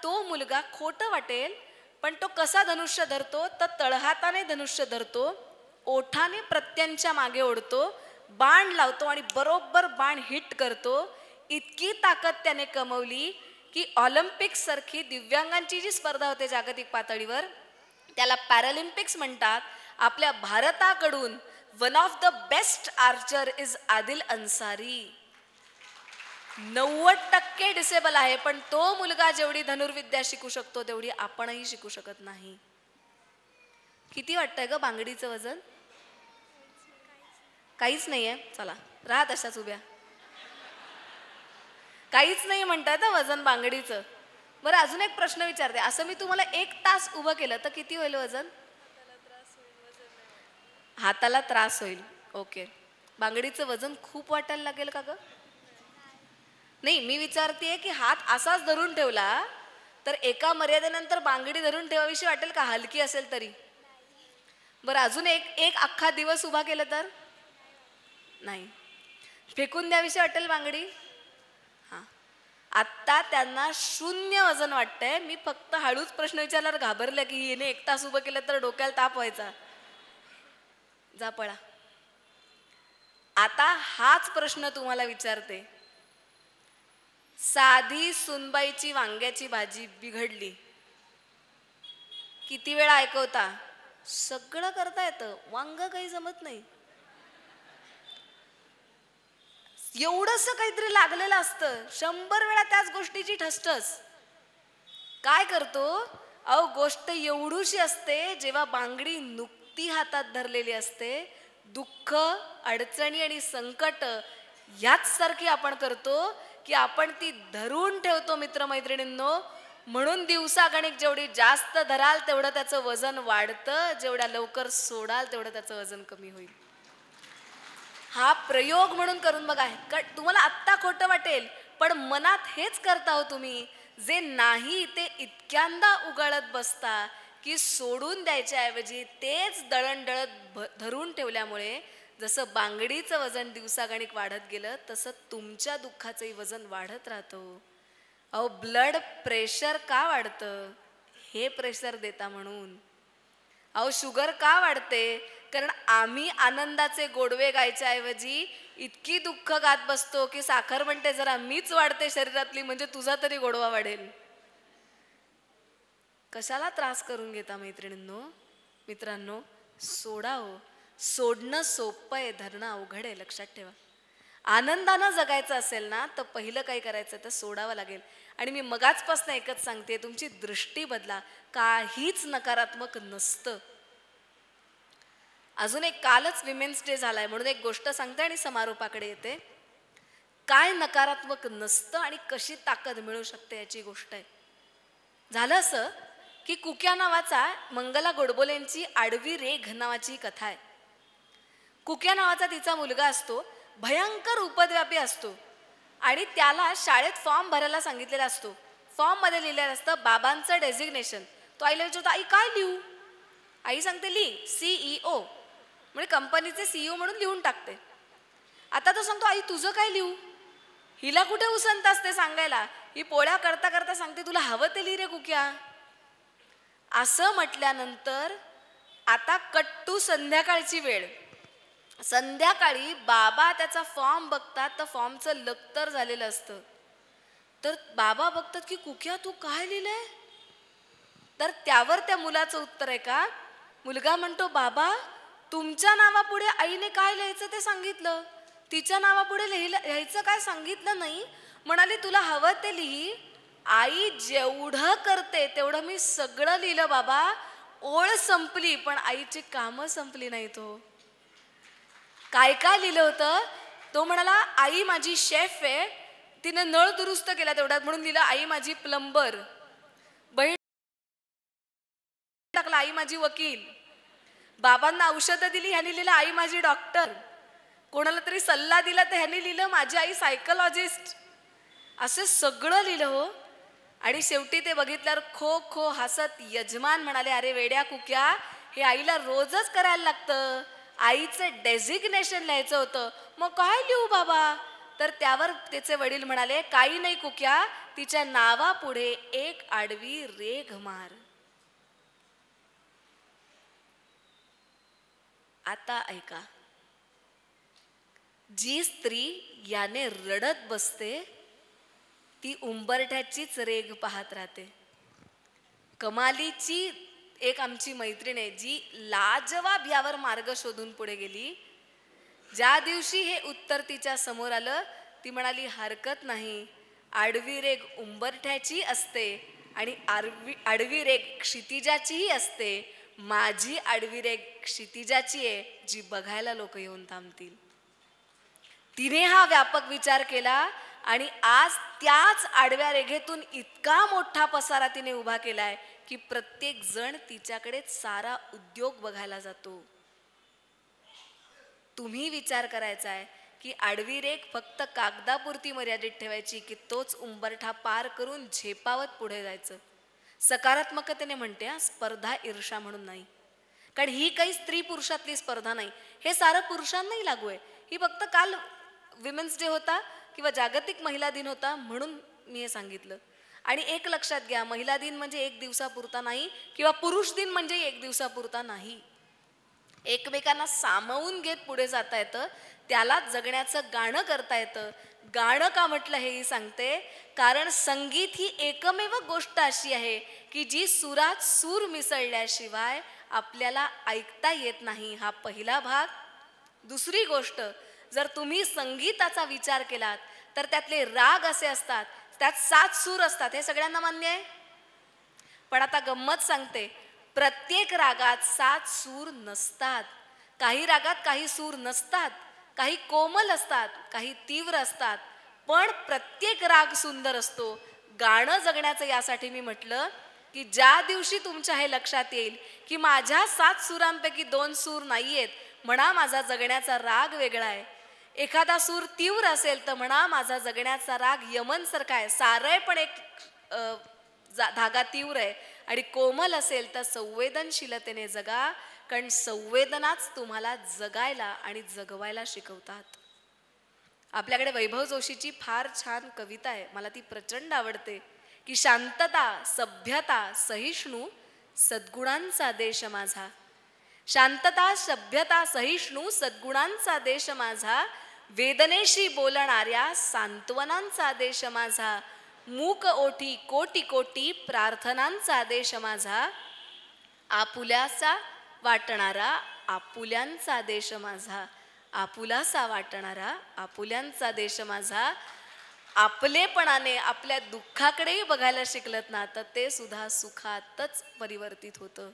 तो मुलगा, खोटं वाटेल पण तो कसा धनुष्य धरतो, तर तळहाताने धनुष्य धरतो, ओठाने प्रत्यांच्या मागे ओढतो, बाण लावतो आणि बरोबर बाण हिट करतो. इतकी ताकद त्याने कमवली की ऑलिम्पिक्स सारखी दिव्यांगांची जी स्पर्धा होते जागतिक पातळीवर, त्याला पॅरालिम्पिक्स म्हणतात. आपल्या भारताकडून one of the best Archer is Adil Ansari. 90% disable आहे, पण तो मुलगा जेवढी धनुर्विद्या शिकू शकतो तेवढी आपणही शिकू शकत नाही. किती वाटतंय ग बांगडीचं वजन? काहीच नाहीये. चला राहा तशाच उभ्या. काहीच नाही म्हणतात वजन बांगडीचं. बरं, अजून एक प्रश्न विचारते. असं मी तुम्हाला 1 तास उभं केलं तर किती होईल वजन? हाताला त्रास होईल. ओके. बांगडीचं वजन खूप वाटायला लागेल का ग? नाही, मी विचारतेय की हात असाच धरून ठेवला तर एका मर्यादेनंतर बांगडी धरून ठेवावीशी वाटेल का, हलकी असेल तरी? बरं, अजून एक अख्खा दिवस उभा केलं तर नाही. फेकून द्यावीशी वाटेल बांगडी. हां, आत्ता त्यांना 0 वजन वाटतंय. मी फक्त हळूच प्रश्न विचारल्यावर घाबरले की हिने 1 तास उभं केलं तर डोक्याला ताप व्हायचा. जा पळा. आता हाच प्रश्न तुम्हाला विचारते. साधी सुनबाईची वांग्याची भाजी बिघडली, किती वेळा ऐकवता? सगळं करता येतं, वांग काही जमत नाही. एवढंसं काहीतरी लागलेलं असतं, 100 वेळा त्याच गोष्टीची ठसठस. काय करतो? अहो, गोष्ट एवढूशी असते, जेव्हा बांगडी नुकती हातात धरलेली असते, दुःख, अडचणी आणि संकट याच सारखी आपण करतो की आपण ती धरून ठेवतो मित्रमैत्रिणींनो. म्हणून दिवसागणिक जेवढी जास्त धराल तेवढं त्याचं वजन वाढतं, जेवढ्या लवकर सोडाल तेवढं त्याचं वजन कमी होईल. हा प्रयोग म्हणून करून बघा. तुम्हाला आत्ता खोटं वाटेल, पण मनात हेच करता हो तुम्ही. जे नाही ते इतक्यांदा उगाळत बसता की सोडून द्यायच्या ऐवजी तेच दळणदळत धरून ठेवल्यामुळे जसं बांगडीचं वजन दिवसागणिक वाढत गेलं तसं तुमच्या दुःखाचंही वजन वाढत राहतं. अहो, ब्लड प्रेशर का वाढतं? हे प्रेशर देता म्हणून. अहो, शुगर का वाढते? कारण आम्ही आनंदाचे गोडवे गायच्या ऐवजी इतकी दुःख गात बसतो की साखर म्हणते जरा मीच वाढते शरीरातली, म्हणजे तुझा तरी गोडवा वाढेल. कशाला त्रास करून घेता मैत्रिणींनो? मित्रांनो, सोडा हो. सोडणं सोपं आहे, धरणं अवघड आहे. लक्षात ठेवा. आनंदानं जगायचं असेल ना तर पहिलं काय करायचं तर सोडावं लागेल. आणि मी मगाचपासून एकच सांगते, तुमची दृष्टी बदला. काहीच नकारात्मक नसतं. अजून एक, कालच विमेन्स डे झालाय म्हणून एक गोष्ट सांगते आणि समारोपाकडे येते. काय नकारात्मक नसतं आणि कशी ताकद मिळू शकते याची गोष्ट आहे. झालं असं की कुक्या नावाचा मंगला गोडबोलेंची आडवी रेघ नावाची कथा आहे. कुक्या नावाचा तिचा मुलगा असतो, भयंकर उपद्व्यापी असतो आणि त्याला शाळेत फॉर्म भरायला सांगितलेला असतो. फॉर्ममध्ये लिहिलेलं असतं बाबांचं डेझिग्नेशन. तो आईला विचारतो, आई काय लिहू? आई सांगते लिही CEO, म्हणजे कंपनीचे CEO म्हणून लिहून टाकते. आता तो सांगतो, आई तुझं काय लिहू? हिला कुठे उसंत असते सांगायला. ही पोळ्या करता करता सांगते, तुला हवं ते लिही रे कुक्या. असं म्हटल्यानंतर आता कट्टू संध्याकाळची वेळ. संध्याकाळी बाबा त्याचा फॉर्म बघतात तर फॉर्मचं लक्तर झालेलं असतं. तर बाबा बघतात की कुक्या तू काय लिहिलंय? तर त्यावर त्या मुलाचं उत्तर आहे का, मुलगा म्हणतो, बाबा तुमच्या नावापुढे आईने काय लिहायचं ते सांगितलं, तिच्या नावापुढे लिहायचं काय सांगितलं नाही. म्हणाली तुला हवं ते लिही. आई जेवढं करते तेवढं मी सगळं लिहिलं बाबा. ओळ संपली पण आईची कामं संपली नाही. तो काय काय लिहिलं होतं? तो म्हणाला, आई माझी शेफ आहे, तिने नळ दुरुस्त केला तेवढ्यात म्हणून लिहिलं आई माझी प्लंबर. बहीण टाकला आई माझी वकील. बाबांना औषधं दिली ह्याने लिहिलं आई माझी डॉक्टर. कोणाला तरी सल्ला दिला तर ह्याने लिहिलं माझी आई सायकोलॉजिस्ट. असं सगळं लिहिलं हो. आणि शेवटी ते बघितल्यावर खो खो हसत यजमान म्हणाले, अरे वेड्या कुक्या, हे आईला रोजच करायला लागतं. आईचं डेझिग्नेशन लिहायचं होतं, मग काय लिहू बाबा? तर त्यावर त्याचे वडील म्हणाले, काही नाही कुक्या, तिच्या नावापुढे एक आडवी रेघ मार. आता ऐका, जी स्त्री याने रडत बसते ती उंबरठ्याचीच रेघ पाहत राहते. कमालीची एक आमची मैत्रीण आहे जी लाजवाब यावर मार्ग शोधून पुढे गेली. ज्या दिवशी हे उत्तर तिच्या समोर आलं ती म्हणाली, हरकत नाही, आडवी रेघ उंबरठ्याची असते आणि आडवी रेघ क्षितिजाचीही असते. माझी आडवी रेघ क्षितिजाची आहे, जी बघायला लोक येऊन थांबतील. तिने हा व्यापक विचार केला आणि आज त्याच आडव्या रेघेतून इतका मोठा पसारा तिने उभा केलाय की प्रत्येक जण तिच्याकडे सारा उद्योग बघायला जातो. तुम्ही विचार करायचा आहे की आडवी रेघ फक्त कागदापुरती मर्यादित ठेवायची की तोच उंबरठा पार करून झेपावत पुढे जायचं. सकारात्मकतेने म्हणते हा, स्पर्धा ईर्षा म्हणून नाही. कारण ही काही स्त्री पुरुषातली स्पर्धा नाही, हे सारं पुरुषांनाही लागू आहे. ही फक्त काल विमेन्स डे होता किंवा जागतिक महिला दिन होता म्हणून मी हे सांगितलं. आणि एक लक्षात घ्या, महिला दिन म्हणजे एक दिवसापुरता नाही किंवा पुरुष दिन म्हणजे एक दिवसापुरता नाही. एकमेकांना सामावून घेत पुढे जाता येतं, त्याला जगण्याचं गाणं करता येतं. गाणं का म्हटलं हेही सांगते, कारण संगीत ही एकमेव गोष्ट अशी आहे की जी सुरात सूर मिसळल्याशिवाय आपल्याला ऐकता येत नाही. हा पहिला भाग. दुसरी गोष्ट, जर तुम्ही संगीताचा विचार केलात तर त्यातले राग असे असतात, त्यात 7 सूर असतात. हे सगळ्यांना मान्य आहे. पण आता गंमत सांगते, प्रत्येक रागात 7 सूर नसतात. काही रागात काही सूर नसतात, काही कोमल असतात, काही तीव्र असतात, पण प्रत्येक राग सुंदर असतो. गाणं जगण्याचं यासाठी मी म्हटलं की ज्या दिवशी तुमच्या हे लक्षात येईल की माझ्या 7 सुरांपैकी 2 सूर नाहीयेत, म्हणा माझा जगण्याचा राग वेगळा आहे. एखादा सूर तीव्र असेल तर म्हणा माझा जगण्याचा राग यमनसारखा आहे, सारळ पण एक धागा तीव्र आहे. आणि कोमल असेल तर संवेदनशीलतेने जगा, कारण संवेदनाच तुम्हाला जगायला आणि जगवायला शिकवतात. आपल्याकडे वैभव जोशीची फार छान कविता आहे, मला ती प्रचंड आवडते, की शांतता सभ्यता सहिष्णू सद्गुणांचा देश माझा. शांतता सभ्यता सहिष्णू सद्गुणांचा देश माझा, वेदनेशी बोलणाऱ्या सांत्वनांचा देश माझा, मूक ओठी कोटी कोटी प्रार्थनांचा देश माझा, आपुल्यासा वाटणारा आपुल्यांचा देश माझा, आपुलासा वाटणारा आपुल्यांचा देश माझा. आपलेपणाने आपल्या दुःखाकडेही बघायला शिकलत ना तर ते सुद्धा सुखातच परिवर्तित होतं.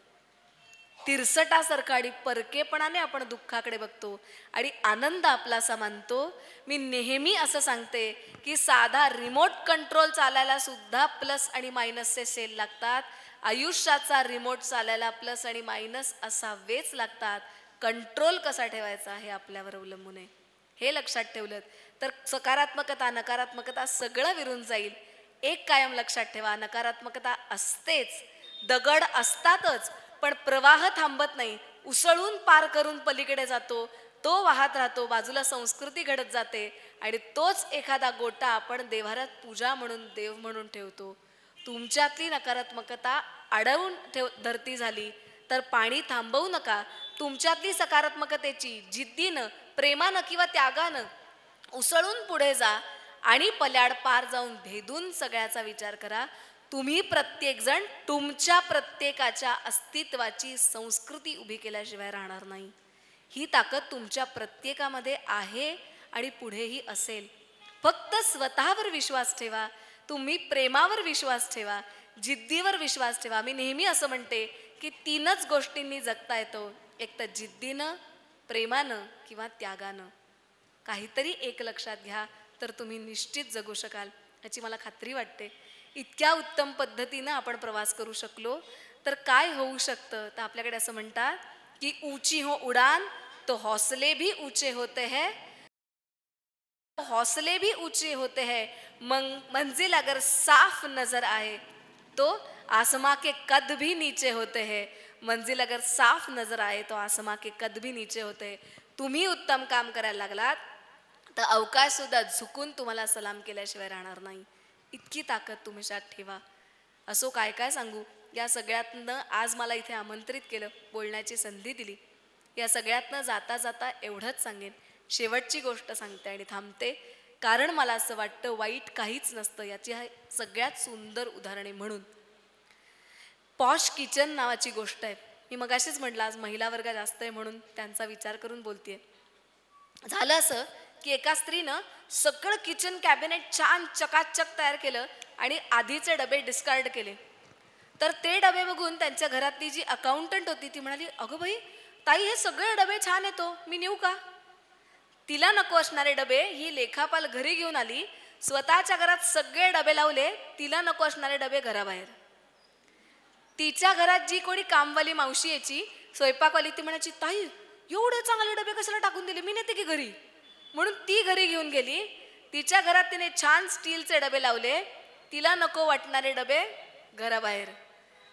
तिरसटासारखं आणि परकेपणाने आपण दुःखाकडे बघतो आणि आनंद आपलासा मानतो. मी नेहमी असं सांगते की साधा रिमोट कंट्रोल चालायला सुद्धा प्लस आणि मायनसचे सेल लागतात. आयुष्याचा रिमोट चालायला प्लस आणि मायनस असावेच लागतात. कंट्रोल कसा ठेवायचा हे आपल्यावर अवलंबून आहे. हे लक्षात ठेवलं तर सकारात्मकता नकारात्मकता सगळं विरून जाईल. एक कायम लक्षात ठेवा, नकारात्मकता असतेच, दगड असतातच, पण प्रवाह थांबत नाही. उसळून पार करून पलीकडे जातो, तो वाहत राहतो, बाजूला संस्कृती घडत जाते आणि तोच एखादा गोटा आपण देवारात पूजा म्हणून देव म्हणून ठेवतो. तुमच्यातली नकारात्मकता अडवून धरती झाली तर पाणी थांबवू नका. तुमच्यातली सकारात्मकतेची जिद्दीनं प्रेमानं किंवा त्यागानं उसळून पुढे जा आणि पल्याड पार जाऊन भेदून सगळ्याचा विचार करा. तुम्ही प्रत्येकजण तुमच्या प्रत्येकाच्या अस्तित्वाची संस्कृती उभी केल्याशिवाय राहणार नाही. ही ताकद तुमच्या प्रत्येकामध्ये आहे आणि पुढेही असेल. फक्त स्वतःवर विश्वास ठेवा. तुम्ही प्रेमावर विश्वास ठेवा, जिद्दीवर विश्वास ठेवा. मी नेहमी असं म्हणते की 3च गोष्टींनी जगता येतो, एक तर जिद्दीनं, प्रेमानं किंवा त्यागानं. काहीतरी एक लक्षात घ्या तर तुम्ही निश्चित जगू शकाल, याची मला खात्री वाटते. इतक्या उत्तम पद्धतीनं आपण प्रवास करू शकलो तर काय होऊ शकतं. तर आपल्याकडे असं म्हणतात की ऊंची हो उडान तो हौसले भी ऊंचे होते हैं, हौसले भी ऊंचे होते हैं, मंजिल अगर साफ नजर आए तो आसमां के कद भी नीचे होते हैं. मंजिल अगर साफ नजर आए तो आसमां के कद भी नीचे होते हैं. तुम्ही उत्तम काम करायला लागलात तर अवकाश सुद्धा झुकून तुम्हाला सलाम केल्याशिवाय राहणार नाही. इतकी ताकद तुमच्यात ठेवा. असो काय काय सांगू, या सगळ्यातनं आज मला इथे आमंत्रित केलं, बोलण्याची संधी दिली. या सगळ्यातनं जाता जाता एवढंच सांगेन, शेवटची गोष्ट सांगते आणि थांबते, कारण मला असं वाटतं वाईट काहीच नसतं. याची सगळ्यात सुंदर उदाहरणे म्हणून पॉश किचन नावाची गोष्ट आहे. मी मगाशीच म्हटलं आज महिला वर्ग जास्त आहे म्हणून त्यांचा विचार करून बोलतेय. झालं असं की एका स्त्रीनं सगळं किचन कॅबिनेट छान चकाचक तयार केलं आणि आधीचे डबे डिस्कार्ड केले. तर ते डबे बघून त्यांच्या घरातली जी अकाउंटंट होती ती म्हणाली, अगं बाई ताई हे सगळे डबे छान येतो, मी नेऊ का? तिला नको असणारे डबे ही लेखापाल घरी घेऊन आली, स्वतःच्या घरात सगळे डबे लावले, तिला नको असणारे डबे घराबाहेर. तिच्या घरात जी कोणी कामवाली मावशी यायची, स्वयंपाकवाली, ती म्हणायची, ताई एवढे चांगले डबे कशाला टाकून दिले, मी नेते की घरी. म्हणून ती घरी घेऊन गेली. तिच्या घरात तिने छान स्टीलचे डबे लावले, तिला नको वाटणारे डबे घराबाहेर.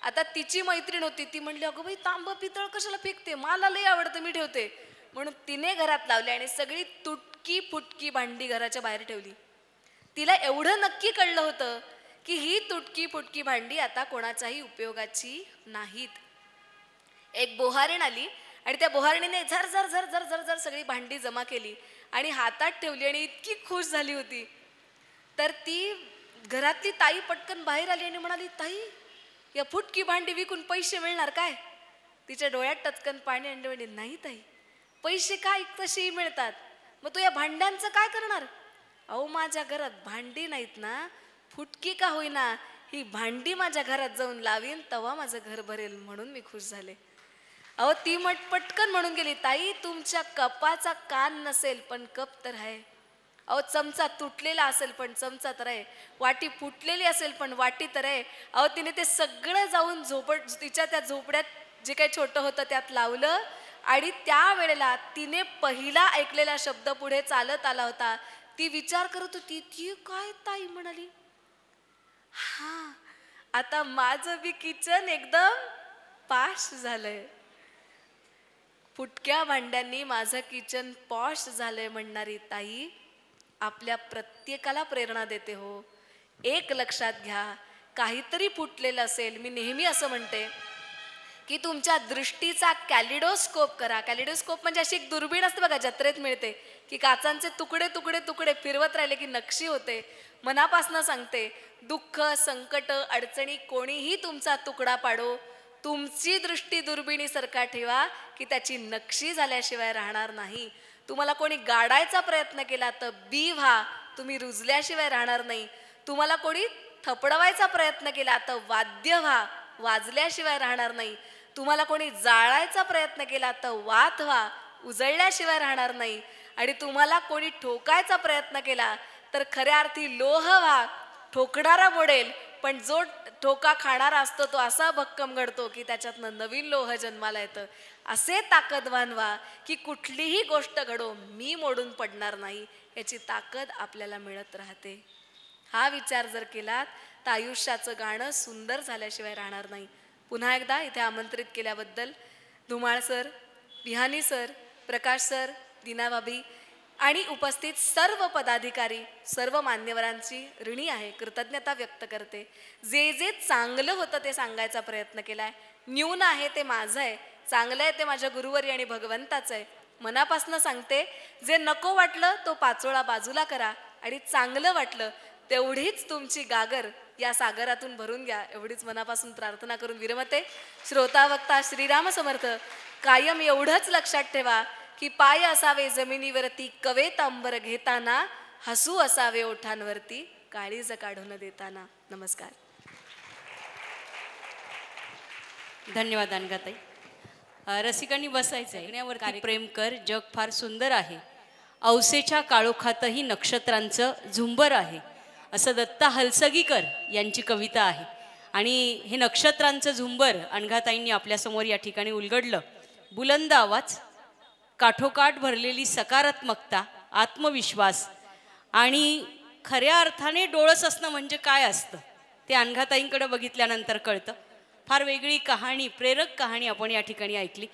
आता तिची मैत्रीण होती, ती म्हणली, अगं बाई तांब पितळ कशाला फेकते, मला लई आवडतं, मी ठेवते. म्हणून तिने घरात लावले आणि सगळी तुटकी फुटकी भांडी घराच्या बाहेर ठेवली. तिला एवढं नक्की कळलं होतं की ही तुटकी फुटकी भांडी आता कोणाच्याही उपयोगाची नाहीत. एक बोहारीण आली आणि त्या बोहारणीने झर झर झर झर झर झर सगळी भांडी जमा केली आणि हातात ठेवली आणि इतकी खुश झाली होती. तर ती घरातली ताई पटकन बाहेर आली आणि म्हणाली, ताई या फुटकी भांडी विकून पैसे मिळणार काय? तिच्या डोळ्यात टचकन पाणी आणले म्हणजे नाही ताई, पैसे काय तशी मिळतात, मग तू या भांड्यांचं काय करणार? अहो माझ्या घरात भांडी नाहीत ना, फुटकी का होईना ही भांडी माझ्या घरात जाऊन लावीन तेव्हा माझं घर भरेल म्हणून मी खुश झाले. अहो ती पटकन म्हणून गेली, ताई तुमच्या कपाचा कान नसेल पण कप तर आहे. अहो चमचा तुटलेला असेल पण चमचा तर आहे. वाटी फुटलेली असेल पण वाटी तर आहे. अहो तिने ते सगळं जाऊन तिच्या त्या झोपड्यात जे काही छोटं होतं त्यात लावलं आणि त्यावेळेला तिने पहिला ऐकलेला शब्द पुढे चालत आला होता. ती विचार करत होती, ती काय ताई म्हणाली, हा आता माझं बी किचन एकदम पाश झालंय. फुटक्या भांड्यांनी माझं किचन पॉश झालंय म्हणणारी ताई आपल्या प्रत्येकाला प्रेरणा देते हो. एक लक्षात घ्या, काहीतरी फुटलेलं असेल, मी नेहमी असं म्हणते की तुमच्या दृष्टीचा कॅलिडोस्कोप करा. कॅलिडोस्कोप म्हणजे अशी एक दुर्बीण असते बघा, जत्रेत मिळते, की काचांचे तुकडे तुकडे तुकडे फिरवत राहिले की नक्षी होते. मनापासनं सांगते, दुःख संकट अडचणी कोणीही तुमचा तुकडा पाडो, तुमची दृष्टी दुर्बिणीसारखा ठेवा की त्याची नक्षी झाल्याशिवाय राहणार नाही. तुम्हाला कोणी गाडायचा प्रयत्न केला तर बी व्हा, तुम्ही रुजल्याशिवाय राहणार नाही. तुम्हाला कोणी थपडवायचा प्रयत्न केला तर वाद्य व्हा, वाजल्याशिवाय राहणार नाही. तुम्हाला कोणी जाळायचा प्रयत्न केला तर वात व्हा, उजळल्याशिवाय राहणार नाही. आणि तुम्हाला कोणी ठोकायचा प्रयत्न केला तर खऱ्या अर्थी लोह व्हा, ठोकणारा मोडेल पण जो ठोका खाणारा असतो तो असा भक्कम घडतो की त्याच्यातनं नवीन लोह जन्माला येतं. असे ताकदवान व्हा की कुठलीही गोष्ट घडो मी मोडून पडणार नाही, याची ताकद आपल्याला मिळत राहते. हा विचार जर केलात तर आयुष्याचं गाणं सुंदर झाल्याशिवाय राहणार नाही. पुन्हा एकदा इथे आमंत्रित केल्याबद्दल धुमाळ सर, विहानी सर, प्रकाश सर, दीनाभाभी आणि उपस्थित सर्व पदाधिकारी, सर्व मान्यवरांची ऋणी आहे, कृतज्ञता व्यक्त करते. जे जे चांगलं होतं ते सांगायचा प्रयत्न केलाय. न्यून आहे ते माझं आहे, चांगलं आहे ते माझ्या गुरुवरी आणि भगवंताचं आहे. मनापासनं सांगते, जे नको वाटलं तो पाचोळा बाजूला करा आणि चांगलं वाटलं तेवढीच तुमची गागर या सागरातून भरून घ्या, एवढीच मनापासून प्रार्थना करून विरमते. श्रोता वक्ता श्रीराम समर्थ. कायम एवढंच लक्षात ठेवा की पाय असावे जमिनीवरती कवेत अंबर घेताना, हसू असावे ओठांवरती काळीज काढून देताना. नमस्कार. धन्यवाद अनघाताई. रसिकांनी बसायचं. जगण्यावरती प्रेम कर, जग फार सुंदर आहे, औसेच्या काळोखातही नक्षत्रांचं झुंबर आहे, असं दत्ता हलसगीकर यांची कविता आहे. आणि हे नक्षत्रांचं झुंबर अनघाताईंनी आपल्यासमोर या ठिकाणी उलगडलं. बुलंद आवाज, काठोकाठ भरलेली सकारात्मकता, आत्मविश्वास आणि खऱ्या अर्थाने डोळस असणं म्हणजे काय असतं ते अनघाताईंकडे बघितल्यानंतर कळतं. फार वेगळी कहाणी, प्रेरक कहाणी आपण या ठिकाणी ऐकली.